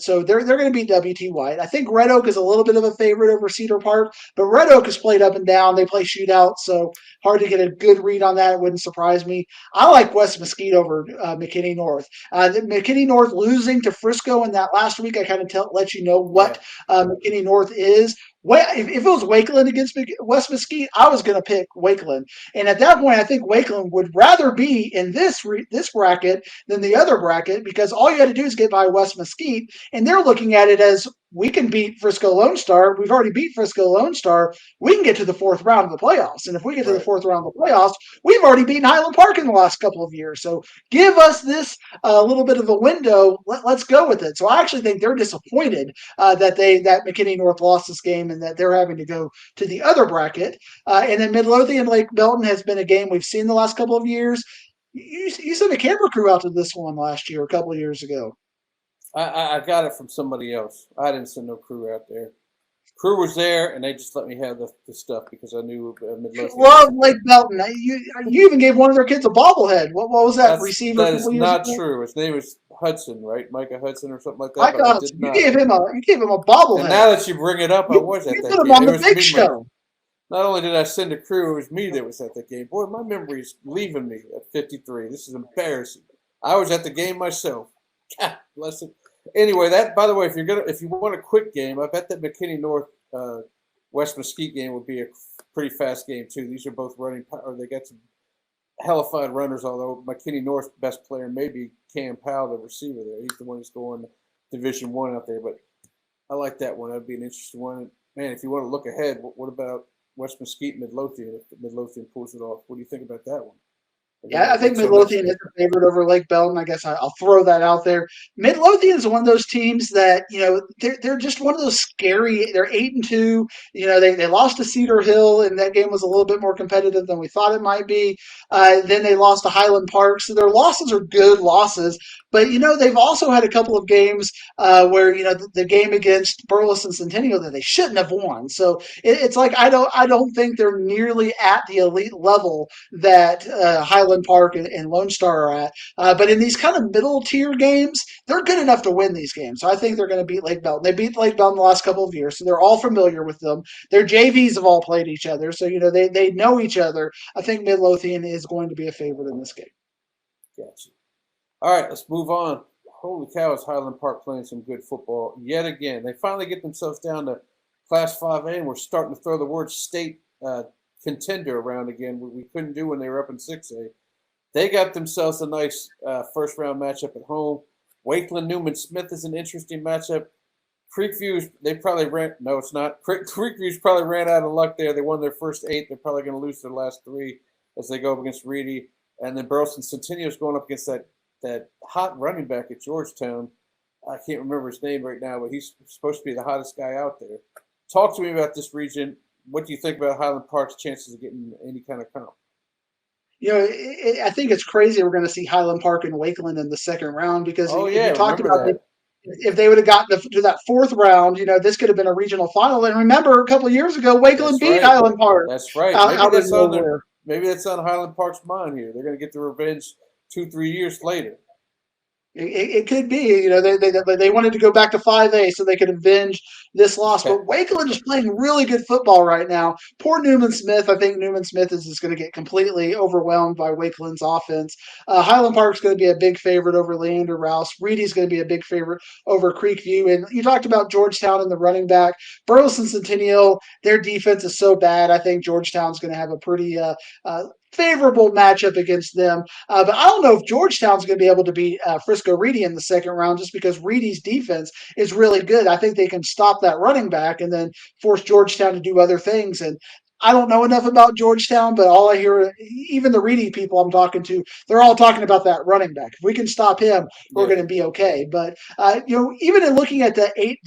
[SPEAKER 2] So they're going to beat WT White. I think Red Oak is a little bit of a favorite over Cedar Park, but Red Oak has played up and down. They play shootouts, so hard to get a good read on that. It wouldn't surprise me. I like West Mesquite over McKinney North. McKinney North losing to Frisco in that last week, I kind of let you know what McKinney North is. If it was Wakeland against West Mesquite, I was going to pick Wakeland. And at that point, I think Wakeland would rather be in this bracket than the other bracket, because all you had to do is get by West Mesquite. And they're looking at it as, we can beat Frisco Lone Star. We've already beat Frisco Lone Star. We can get to the fourth round of the playoffs. And if we get to the fourth round of the playoffs, we've already beaten Highland Park in the last couple of years. So give us this little bit of a window. Let's go with it. So I actually think they're disappointed that McKinney North lost this game and that they're having to go to the other bracket. And then Midlothian Lake Belton has been a game we've seen the last couple of years. You sent a camera crew out to this one last year, a couple of years ago.
[SPEAKER 1] I got it from somebody else. I didn't send no crew out there. Crew was there, and they just let me have the stuff because I knew Midlothian.
[SPEAKER 2] Love Lake Belton. You even gave one of their kids a bobblehead. What was that receiver?
[SPEAKER 1] That is not true. His name was Hudson, right? Micah Hudson or something like that.
[SPEAKER 2] You gave him a bobblehead.
[SPEAKER 1] And now that you bring it up, I was at that game.
[SPEAKER 2] On the big show.
[SPEAKER 1] Not only did I send a crew, it was me that was at the game. Boy, my memory is leaving me at 53. This is embarrassing. I was at the game myself. God bless it. Anyway, that, by the way, if you want a quick game, I bet that McKinney North West Mesquite game would be a pretty fast game too. These are both running, or they got some hellified runners. Although McKinney North's best player may be Cam Powell, the receiver there. He's the one who's going Division I out there. But I like that one. That'd be an interesting one. Man, if you want to look ahead, what about West Mesquite, Midlothian? If Midlothian pulls it off, what do you think about that one?
[SPEAKER 2] Yeah, I think Midlothian is a favorite over Lake Belton. I guess I'll throw that out there. Midlothian is one of those teams that, they're just one of those scary. They're 8-2. They lost to Cedar Hill, and that game was a little bit more competitive than we thought it might be. Then they lost to Highland Park. So their losses are good losses. But, they've also had a couple of games where, the game against Burleson Centennial that they shouldn't have won. So it's like I don't think they're nearly at the elite level that Highland Park and Lone Star are at. But in these kind of middle tier games, they're good enough to win these games. So I think they're going to beat Lake Belton. They beat Lake Belton the last couple of years, so they're all familiar with them. Their JVs have all played each other, so they know each other. I think Midlothian is going to be a favorite in this game.
[SPEAKER 1] Gotcha. All right, let's move on. Holy cow, is Highland Park playing some good football yet again. They finally get themselves down to Class 5A, and we're starting to throw the word state contender around again. We couldn't do when they were up in 6A. They got themselves a nice first-round matchup at home. Wakeland Newman Smith is an interesting matchup. Creekview's no, it's not. Creekview's probably ran out of luck there. They won their first 8. They're probably going to lose their last 3 as they go up against Reedy. And then Burleson Centennial's going up against that hot running back at Georgetown. I can't remember his name right now, but he's supposed to be the hottest guy out there. Talk to me about this region. What do you think about Highland Park's chances of getting any kind of comp?
[SPEAKER 2] I think it's crazy we're going to see Highland Park and Wakeland in the second round because you talked about if they would have gotten to that fourth round, this could have been a regional final. And remember, a couple of years ago, Wakeland beat Highland Park.
[SPEAKER 1] That's right. Maybe that's on Highland Park's mind here. They're going to get the revenge 2-3 years later.
[SPEAKER 2] It could be, they wanted to go back to 5A so they could avenge this loss. But Wakeland is playing really good football right now. Poor Newman Smith. I think Newman Smith is just going to get completely overwhelmed by Wakeland's offense. Highland Park's going to be a big favorite over Leander Rouse. Reedy's going to be a big favorite over Creekview. And you talked about Georgetown and the running back. Burleson Centennial, their defense is so bad. I think Georgetown's going to have a pretty favorable matchup against them. But I don't know if Georgetown's going to be able to beat Frisco Reedy in the second round just because Reedy's defense is really good. I think they can stop that running back and then force Georgetown to do other things. And I don't know enough about Georgetown, but all I hear, even the reading people I'm talking to, they're all talking about that running back. If we can stop him, we're
[SPEAKER 1] Yeah.
[SPEAKER 2] going to be okay. But even in looking at the eighth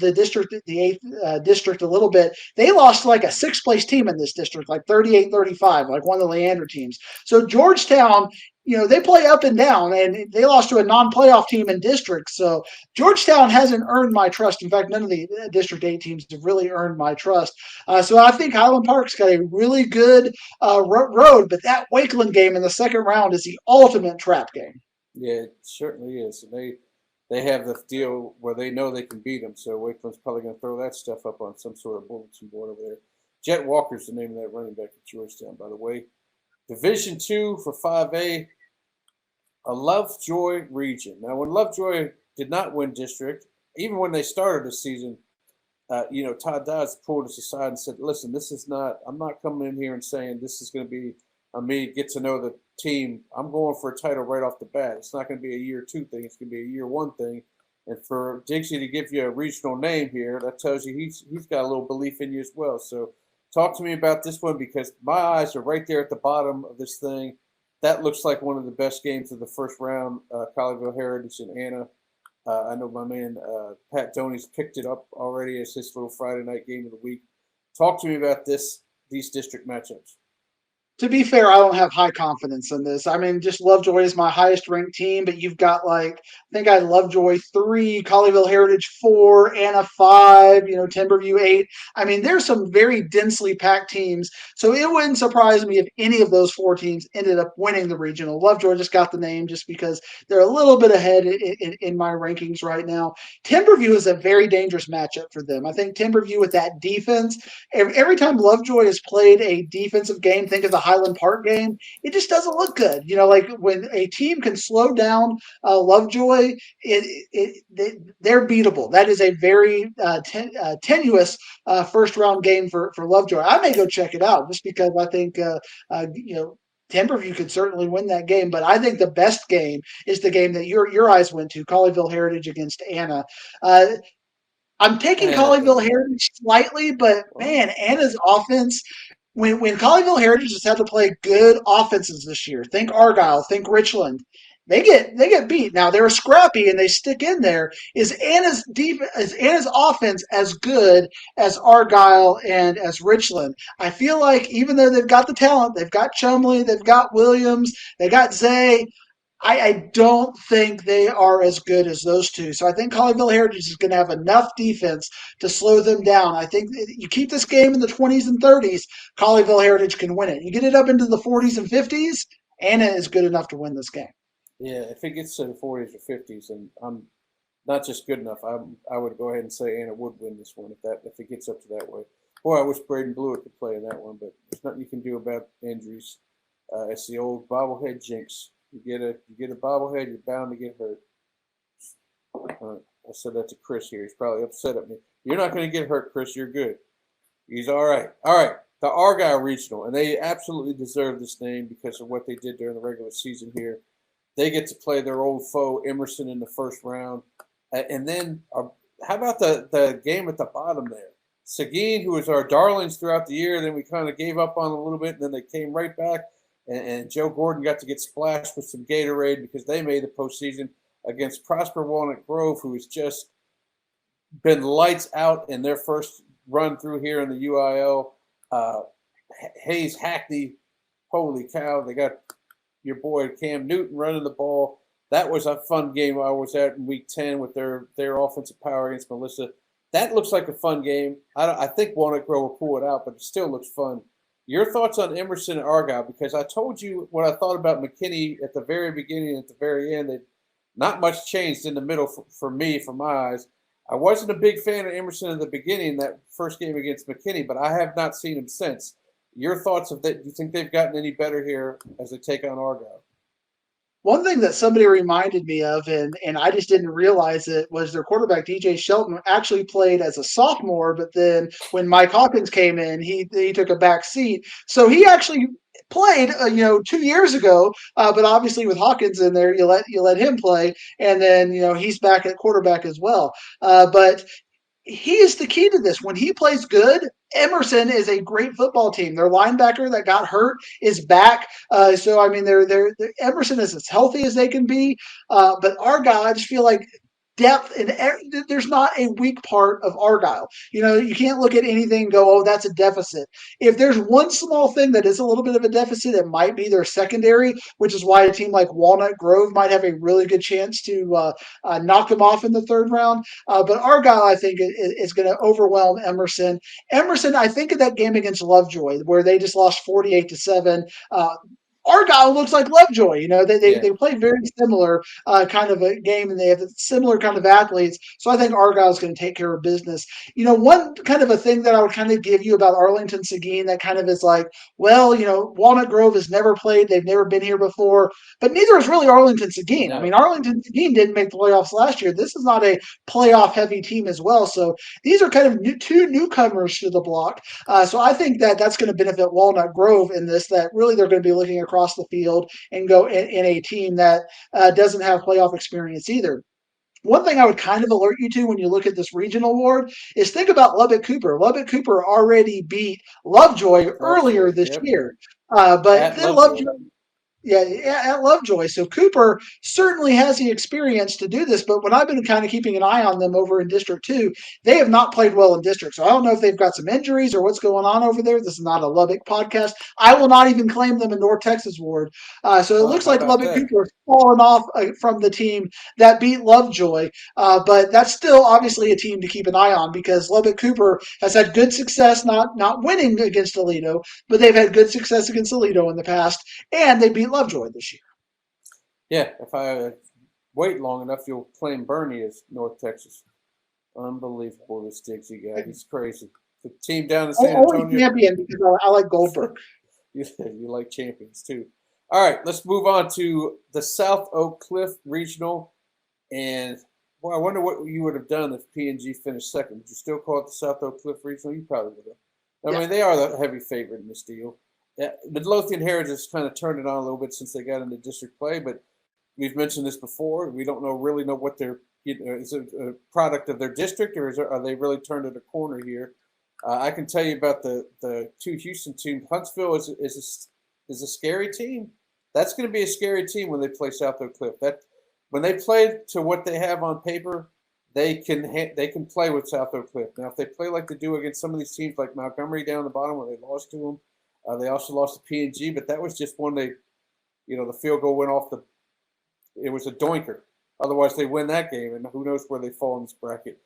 [SPEAKER 2] district a little bit, they lost like a sixth place team in this district, like 38-35, like one of the Leander teams. So Georgetown, they play up and down, and they lost to a non-playoff team in district. So Georgetown hasn't earned my trust. In fact, none of the District 8 teams have really earned my trust. So I think Highland Park's got a really good road, but that Wakeland game in the second round is the ultimate trap game.
[SPEAKER 1] Yeah, it certainly is. And they have the deal where they know they can beat them. So Wakeland's probably going to throw that stuff up on some sort of bulletin board over there. Jet Walker's the name of that running back at Georgetown, by the way. Division 2 for 5A, a Lovejoy region. Now, when Lovejoy did not win district, even when they started the season, Todd Dodds pulled us aside and said, "Listen, this is not. I'm not coming in here and saying this is going to be me get to know the team. I'm going for a title right off the bat. It's not going to be a year two thing. It's going to be a year one thing. And for Diggsy to give you a regional name here, that tells you he's got a little belief in you as well. So, talk to me about this one because my eyes are right there at the bottom of this thing. That looks like one of the best games of the first round. Colleyville Heritage and Anna. I know my man Pat Doney's picked it up already as his little Friday night game of the week. Talk to me about these district matchups.
[SPEAKER 2] To be fair, I don't have high confidence in this. I mean, just Lovejoy is my highest ranked team, but you've got I think I had Lovejoy 3, Colleyville Heritage 4, Anna 5, Timberview 8. I mean, there's some very densely packed teams. So it wouldn't surprise me if any of those 4 teams ended up winning the regional. Lovejoy just got the name just because they're a little bit ahead in my rankings right now. Timberview is a very dangerous matchup for them. I think Timberview with that defense, every time Lovejoy has played a defensive game, think of the Highland Park game, it just doesn't look good. Like when a team can slow down Lovejoy, they're beatable. That is a very tenuous first round game for Lovejoy. I may go check it out just because I think Timberview could certainly win that game, but I think the best game is the game that your eyes went to, Colleyville Heritage against Anna. I'm taking Colleyville Heritage slightly, but man, Anna's offense. When Colleyville Heritage has had to play good offenses this year, think Argyle, think Richland, they get beat. Now they're scrappy and they stick in there. Is Anna's offense as good as Argyle and as Richland? I feel like even though they've got the talent, they've got Chumley, they've got Williams, they got Zay. I don't think they are as good as those two. So I think Colleyville Heritage is going to have enough defense to slow them down. I think you keep this game in the 20s and 30s, Colleyville Heritage can win it. You get it up into the 40s and 50s, Anna is good enough to win this game.
[SPEAKER 1] Yeah, if it gets to the 40s or 50s, and I'm not just good enough, I would go ahead and say Anna would win this one if it gets up to that way. Boy, I wish Braden Blewett could play in that one, but there's nothing you can do about injuries. It's the old bobblehead jinx. You get a bobblehead, you're bound to get hurt. I said that to Chris here. He's probably upset at me. You're not going to get hurt, Chris. You're good. He's all right. All right. The Argyle Regional, and they absolutely deserve this name because of what they did during the regular season here. They get to play their old foe, Emerson, in the first round. And then how about the game at the bottom there? Seguin, who was our darlings throughout the year, then we kind of gave up on a little bit, and then they came right back. And Joe Gordon got to get splashed with some Gatorade because they made the postseason against Prosper Walnut Grove, who has just been lights out in their first run through here in the UIL. Hayes Hackney, holy cow, they got your boy Cam Newton running the ball. That was a fun game I was at in week 10 with their offensive power against Melissa. That looks like a fun game. I think Walnut Grove will pull it out, but it still looks fun. Your thoughts on Emerson and Argyle? Because I told you what I thought about McKinney at the very beginning and at the very end. That not much changed in the middle for me, from my eyes. I wasn't a big fan of Emerson in the beginning, that first game against McKinney, but I have not seen him since. Your thoughts of that? Do you think they've gotten any better here as they take on Argyle?
[SPEAKER 2] One thing that somebody reminded me of, and I just didn't realize it, was their quarterback, DJ Shelton, actually played as a sophomore, but then when Mike Hawkins came in, he took a back seat. So he actually played 2 years ago, but obviously with Hawkins in there, you let him play, and then he's back at quarterback as well. But he is the key to this. When he plays good, Emerson is a great football team. Their linebacker that got hurt is back. So I mean, they're Emerson is as healthy as they can be. But Argyle, I just feel like depth and there's not a weak part of Argyle. You can't look at anything and go, oh, that's a deficit. If there's one small thing that is a little bit of a deficit, it might be their secondary, which is why a team like Walnut Grove might have a really good chance to knock them off in the third round. But Argyle, I think, is going to overwhelm Emerson. Emerson, I think of that game against Lovejoy where they just lost 48-7. Argyle looks like Lovejoy. They play very similar kind of a game, and they have similar kind of athletes. So I think Argyle is going to take care of business. One kind of a thing that I would kind of give you about Arlington Seguin that kind of is like, well, Walnut Grove has never played. They've never been here before, but neither is really Arlington Seguin.
[SPEAKER 1] No.
[SPEAKER 2] I mean, Arlington Seguin didn't make the playoffs last year. This is not a playoff heavy team as well. So these are kind of two newcomers to the block. So I think that that's going to benefit Walnut Grove in this, that really they're going to be looking across the field and go in a team that doesn't have playoff experience either. One thing I would kind of alert you to when you look at this regional award is think about Lubbock Cooper. Lubbock Cooper already beat Lovejoy earlier this year. But then Lovejoy, at Lovejoy. So Cooper certainly has the experience to do this, but when I've been kind of keeping an eye on them over in District 2, they have not played well in District. So I don't know if they've got some injuries or what's going on over there. This is not a Lubbock podcast. I will not even claim them a North Texas ward. So it looks like Lubbock Cooper has fallen off from the team that beat Lovejoy. But that's still obviously a team to keep an eye on because Lubbock Cooper has had good success, not winning against Aledo, but they've had good success against Aledo in the past, and they beat Lovejoy this year.
[SPEAKER 1] Yeah, if I wait long enough, you'll claim Bernie as North Texas. Unbelievable, this Diggsy guy. He's crazy. The team down in San Antonio.
[SPEAKER 2] Champion because I like Goldberg.
[SPEAKER 1] You like champions too. All right, let's move on to the South Oak Cliff Regional. And boy, I wonder what you would have done if P&G finished second. Would you still call it the South Oak Cliff Regional? You probably would have. I mean, they are the heavy favorite in this deal. Yeah, Midlothian Heritage has kind of turned it on a little bit since they got into district play, but we've mentioned this before. We don't really know what they're. Is it a product of their district, or are they really turned it a corner here? I can tell you about the two Houston teams. Huntsville is a scary team. That's going to be a scary team when they play South Oak Cliff. That when they play to what they have on paper, they can play with South Oak Cliff. Now, if they play like they do against some of these teams like Montgomery down the bottom where they lost to them. They also lost to P&G, but that was just when the field goal went off it was a doinker. Otherwise, they win that game, and who knows where they fall in this bracket.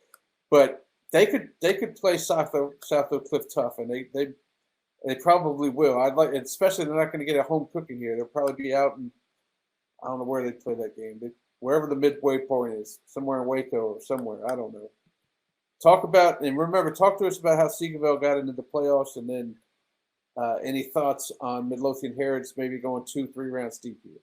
[SPEAKER 1] But they could play South Oak Cliff tough, and they probably will. Especially they're not going to get a home cooking here. They'll probably be out in, I don't know where they play that game. Wherever the midway point is, somewhere in Waco or somewhere. I don't know. Talk to us about how Seagoville got into the playoffs, and then any thoughts on Midlothian Heritage maybe going 2-3 rounds deep here?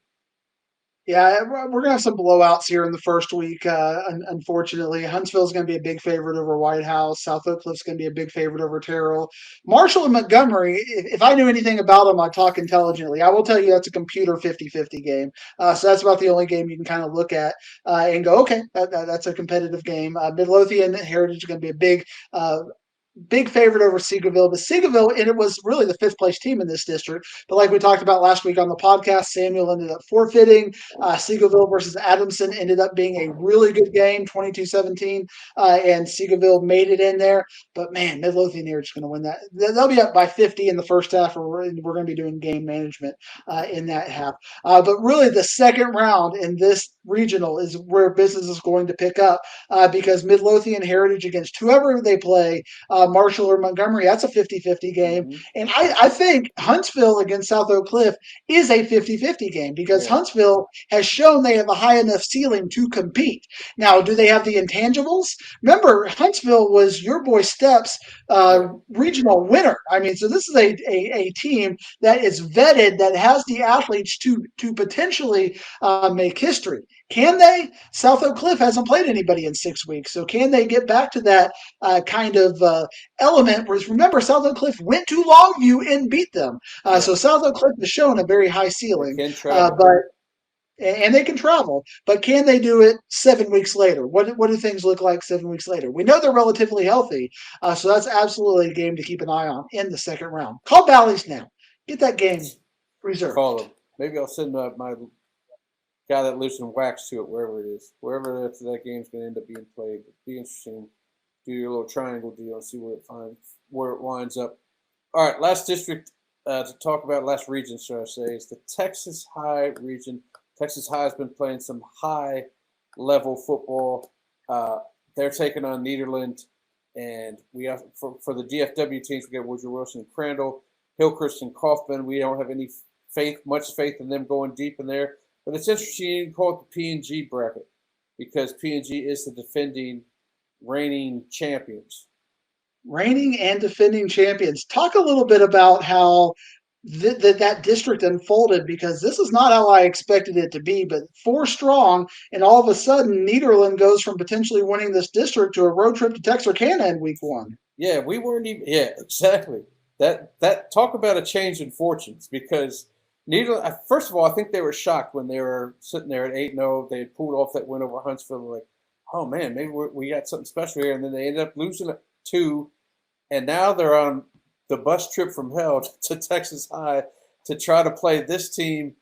[SPEAKER 2] Yeah, we're going to have some blowouts here in the first week. Unfortunately, Huntsville's going to be a big favorite over White House. South Oak Cliff's going to be a big favorite over Terrell. Marshall and Montgomery, if I knew anything about them, I'd talk intelligently. I will tell you that's a computer 50-50 game. So that's about the only game you can kind of look at and go, okay, that's a competitive game. Midlothian Heritage is going to be a big favorite over Seagoville, but Seagoville, and it was really the fifth place team in this district. But like we talked about last week on the podcast, Samuel ended up forfeiting. Seagoville versus Adamson ended up being a really good game, 22-17, and Seagoville made it in there. But man, Midlothian Heritage is going to win that. They'll be up by 50 in the first half, or we're going to be doing game management in that half. But really, the second round in this regional is where business is going to pick up because Midlothian Heritage against whoever they play, Marshall or Montgomery, that's a 50-50 game. Mm-hmm. And I think Huntsville against South Oak Cliff is a 50-50 game because Huntsville has shown they have a high enough ceiling to compete. Now, do they have the intangibles? Remember, Huntsville was your boy Steps' regional winner. I mean, so this is a team that is vetted, that has the athletes to potentially make history. Can they? South Oak Cliff hasn't played anybody in 6 weeks. So can they get back to that kind of element? Whereas remember, South Oak Cliff went to Longview and beat them. So South Oak Cliff has shown a very high ceiling. and they can travel, but can they do it 7 weeks later? What do things look like 7 weeks later? We know they're relatively healthy, so that's absolutely a game to keep an eye on in the second round. Call Bally's now. Get that game
[SPEAKER 1] Call
[SPEAKER 2] reserved.
[SPEAKER 1] them. Maybe I'll send my guy that lives in Wax to it, wherever it is, wherever that game's going to end up being played. It'd be interesting. Do your little triangle deal and see where it winds up. All right, last district to talk about, last region, should I say, is the Texas High region. Texas High has been playing some high level football. They're taking on Nederland, and we have for the DFW teams, we got Woodrow Wilson and Crandall, Hillcrest and Kaufman. We don't have any much faith in them going deep in there. But it's interesting you call it the P&G bracket because P&G is the defending reigning champions.
[SPEAKER 2] Reigning and defending champions. Talk a little bit about how that district unfolded, because this is not how I expected it to be. But 4 strong, and all of a sudden, Nederland goes from potentially winning this district to a road trip to Texarkana in week 1.
[SPEAKER 1] Yeah, we weren't even. Yeah, exactly. That talk about a change in fortunes because Nederland. First of all, I think they were shocked when they were sitting there at 8-0. They had pulled off that win over Huntsville. Like, oh man, maybe we got something special here. And then they ended up losing it 2, and now they're on the bus trip from hell to Texas High to try to play this team.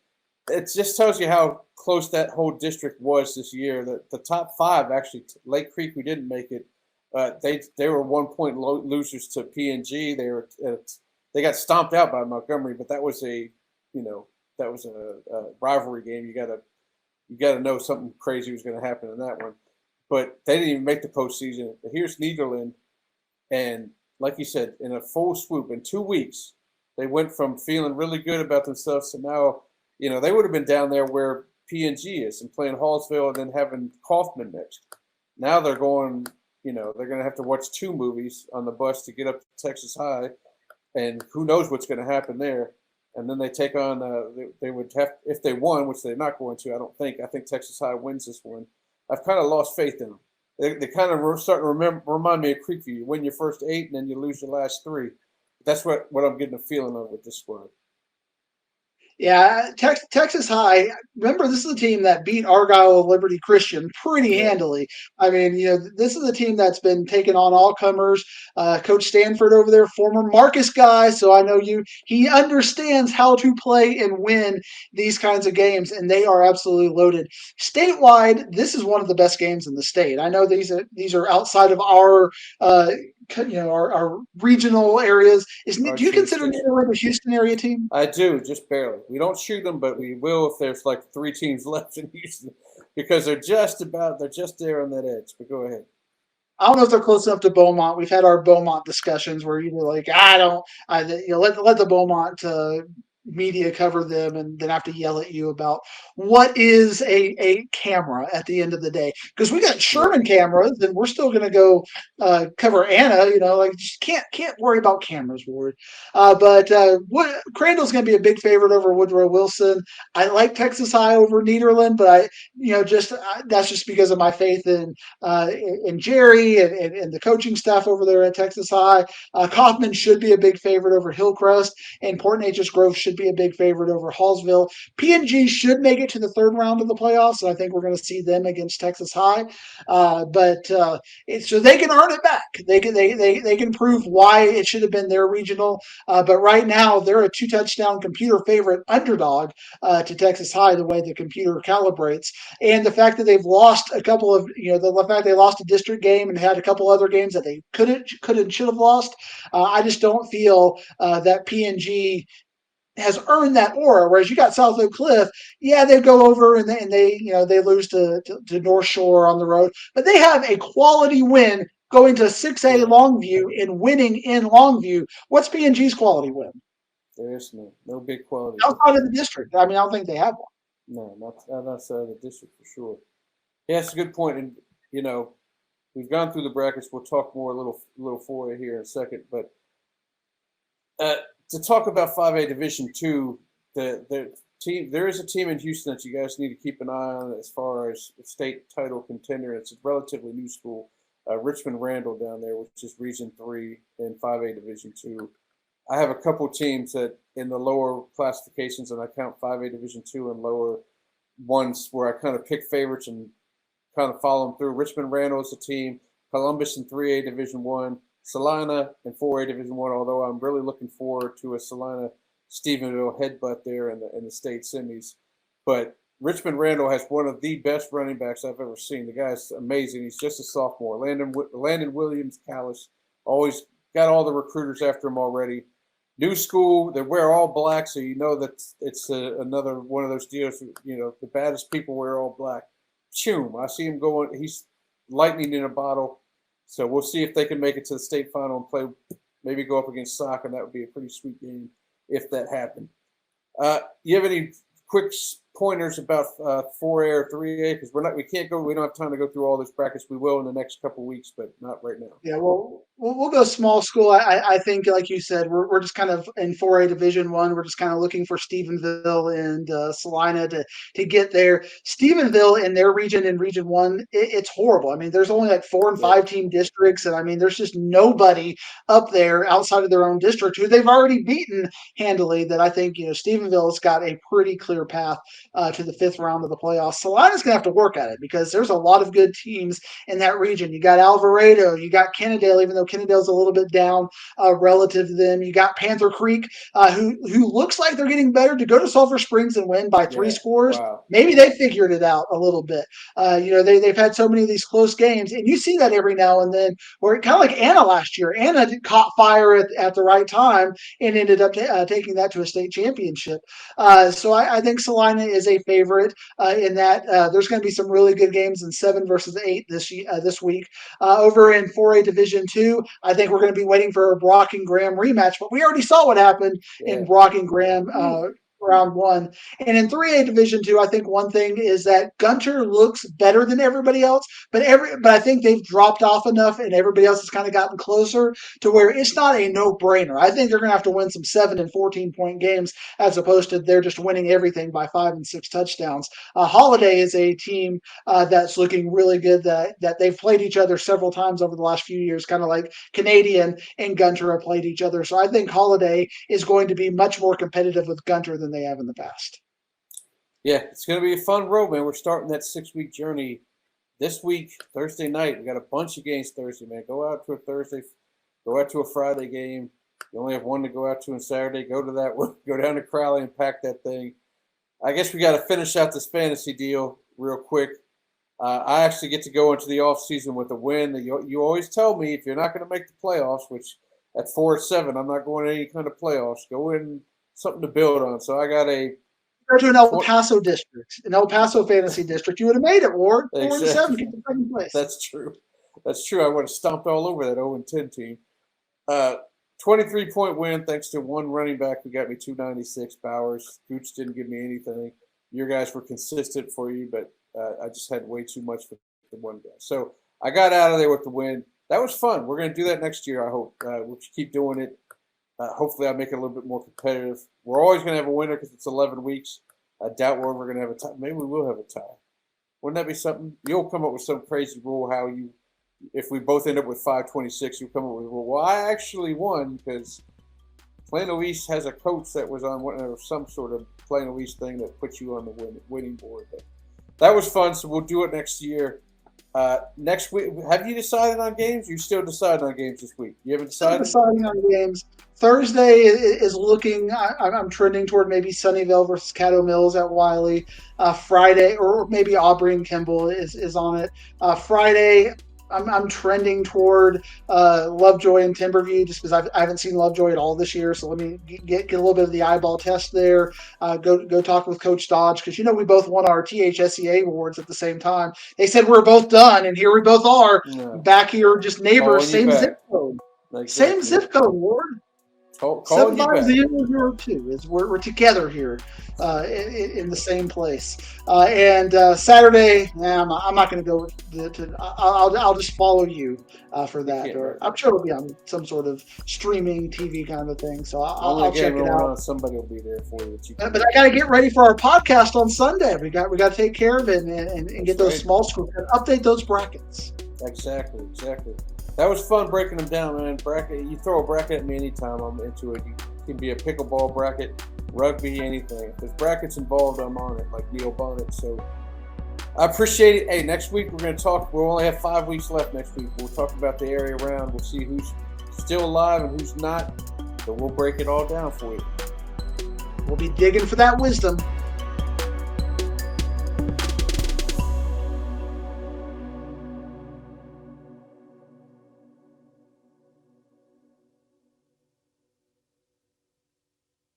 [SPEAKER 1] It just tells you how close that whole district was this year. The top 5 actually, Lake Creek, we didn't make it. They were 1-point losers to PNG. They got stomped out by Montgomery, but that was a rivalry game. You gotta know something crazy was going to happen in that one. But they didn't even make the postseason. But here's Nederland, and like you said, in a full swoop in 2 weeks, they went from feeling really good about themselves to now, they would have been down there where PNG is and playing Hallsville and then having Kaufman next. Now they're going, they're going to have to watch 2 movies on the bus to get up to Texas High, and who knows what's going to happen there. And then they take on, they would have, if they won, which they're not going to, I don't think. I think Texas High wins this one. I've kind of lost faith in them. They kind of starting to remind me of Creekview. You win your first 8 and then you lose your last 3. That's what I'm getting a feeling of with this squad.
[SPEAKER 2] Yeah, Texas High. Remember, this is a team that beat Argyle of Liberty Christian pretty handily. I mean, this is a team that's been taking on all comers. Coach Stanford over there, former Marcus guy, so I know he understands how to play and win these kinds of games, and they are absolutely loaded. Statewide, this is one of the best games in the state. I know these are outside of our our regional areas. Do you consider Nederland a Houston area team?
[SPEAKER 1] I do, just barely. We don't shoot them, but we will if there's like 3 teams left in Houston because they're just there on that edge. But go ahead.
[SPEAKER 2] I don't know if they're close enough to Beaumont. We've had our Beaumont discussions where you're like, let the Beaumont media cover them and then have to yell at you about what is a camera at the end of the day. Because we got Sherman cameras and we're still going to go cover Anna, just can't worry about cameras, Ward. But Crandall's going to be a big favorite over Woodrow Wilson. I like Texas High over Nederland, but that's just because of my faith in Jerry and the coaching staff over there at Texas High. Kaufman should be a big favorite over Hillcrest, and Port Neches Grove should be a big favorite over Hallsville. P&G should make it to the 3rd round of the playoffs, and I think we're going to see them against Texas High. So they can earn it back. They can prove why it should have been their regional. But right now, they're a 2-touchdown computer favorite underdog to Texas High, the way the computer calibrates. And the fact that they've lost a couple of, the fact they lost a district game and had a couple other games that they could and should have lost. I just don't feel that P&G has earned that aura. Whereas you got Southlake Cliff, they go over and they lose to North Shore on the road, but they have a quality win going to 6A Longview and winning in Longview. What's P&G's quality win?
[SPEAKER 1] There is no big quality
[SPEAKER 2] outside of the district. I mean, I don't think they have one.
[SPEAKER 1] No, not outside of the district for sure. Yeah, that's a good point. And we've gone through the brackets. We'll talk more a little for you here in a second. But to talk about 5A Division II, the team, there is a team in Houston that you guys need to keep an eye on as far as state title contender. It's a relatively new school, Richmond Randall down there, which is Region 3 in 5A Division II. I have a couple teams that in the lower classifications, and I count 5A Division II and lower, ones where I kind of pick favorites and kind of follow them through. Richmond Randall is a team. Columbus in 3A Division One. Salina in 4A Division One. Although I'm really looking forward to a Salina Stephenville headbutt there in the state semis. But Richmond Randall has one of the best running backs I've ever seen. The guy's amazing. He's just a sophomore. Landon Williams Callis always got all the recruiters after him already. New school, they wear all black, so you know that it's another one of those deals. You know, the baddest people wear all black. Choom, I see him going. He's lightning in a bottle. So we'll see if they can make it to the state final and play, maybe go up against Sock, and that would be a pretty sweet game if that happened. You have any quick pointers about 4A or 3A? Because we can't go. We don't have time to go through all those brackets. We will in the next couple of weeks, but not right now.
[SPEAKER 2] Yeah, well, we'll go small school. I think, like you said, we're just kind of in 4A Division One. We're just kind of looking for Stephenville and Salina to get there. Stephenville in their region, in Region One, it's horrible. I mean, there's only like 4 and 5 team districts, and I mean, there's just nobody up there outside of their own district who they've already beaten handily. That I think Stephenville's got a pretty clear path to the 5th round of the playoffs. Salina's gonna have to work at it because there's a lot of good teams in that region. You got Alvarado, you got Kennedale, even though Kennedale's a little bit down relative to them. You got Panther Creek, who looks like they're getting better, to go to Sulphur Springs and win by 3 scores.
[SPEAKER 1] Wow.
[SPEAKER 2] Maybe they figured it out a little bit. They've had so many of these close games, and you see that every now and then, where kind of like Anna last year. Anna caught fire at the right time and ended up taking that to a state championship. So I think Salina is a favorite in that. There's going to be some really good games in 7 versus 8 this week. Over in 4A Division 2, I think we're going to be waiting for a Brock and Graham rematch, but we already saw what happened in Brock and Graham round 1. And in 3A Division 2, I think one thing is that Gunter looks better than everybody else, but I think they've dropped off enough and everybody else has kind of gotten closer to where it's not a no-brainer. I think they're going to have to win some 7 and 14-point games as opposed to they're just winning everything by 5 and 6 touchdowns. Holiday is a team that's looking really good, that they've played each other several times over the last few years, kind of like Canadian and Gunter have played each other. So I think Holiday is going to be much more competitive with Gunter than they have in the past.
[SPEAKER 1] Yeah, it's going to be a fun road, man. We're starting that 6-week journey this week, Thursday night. We got a bunch of games Thursday, man. Go out to a Thursday, go out to a Friday game. You only have one to go out to on Saturday. Go to that one. Go down to Crowley and pack that thing. I guess we got to finish out this fantasy deal real quick. I actually get to go into the off season with a win. You always tell me if you're not going to make the playoffs, which at 4-7, I'm not going to any kind of playoffs. Go in something to build on. So I got
[SPEAKER 2] Go to an El Paso district, an El Paso fantasy district. You would have made it, Ward. 4-7, get to second place.
[SPEAKER 1] That's true. I would have stomped all over that 0-10 team. 23-point win thanks to one running back who got me 296. Bowers. Gooch didn't give me anything. Your guys were consistent for you, but I just had way too much for the one guy. So I got out of there with the win. That was fun. We're going to do that next year, I hope. We'll keep doing it. Hopefully I'll make it a little bit more competitive. We're always going to have a winner because it's 11 weeks. I doubt we're ever going to have a tie. Maybe we will have a tie. Wouldn't that be something? You'll come up with some crazy rule if we both end up with 526, you'll come up with a rule. Well, I actually won because Plano East has a coach that was on some sort of Plano East thing that puts you on the winning board. But that was fun, so we'll do it next year. Next week, have you decided on games? You still deciding on games this week? You haven't decided?
[SPEAKER 2] Still deciding on games. Thursday is looking. I'm trending toward maybe Sunnyvale versus Caddo Mills at Wiley. Friday, or maybe Aubrey and Kimball is on it. Friday, I'm trending toward Lovejoy and Timberview just because I haven't seen Lovejoy at all this year. So let me get a little bit of the eyeball test there. Go talk with Coach Dodge because we both won our THSEA awards at the same time. They said we're both done, and here we both are back here, just neighbors, same zip code, same zip code, Ward. 75002. We're together here in the same place. And Saturday, I'm not going to go with I'll just follow you for that. Or I'm sure it'll be on some sort of streaming TV kind of a thing. So I'll check it out.
[SPEAKER 1] Somebody will be there for you.
[SPEAKER 2] But I got to get ready for our podcast on Sunday. We got to take care of it and get those small schools and update those brackets.
[SPEAKER 1] Exactly. That was fun breaking them down, man. Bracket, you throw a bracket at me anytime, I'm into it. can be a pickleball bracket, rugby, anything. If there's brackets involved, I'm on it, like Neil Bonnet. So I appreciate it. Hey, next week we're going to talk. We'll only have 5 weeks left next week. We'll talk about the area around. We'll see who's still alive and who's not. So we'll break it all down for you.
[SPEAKER 2] We'll be digging for that wisdom.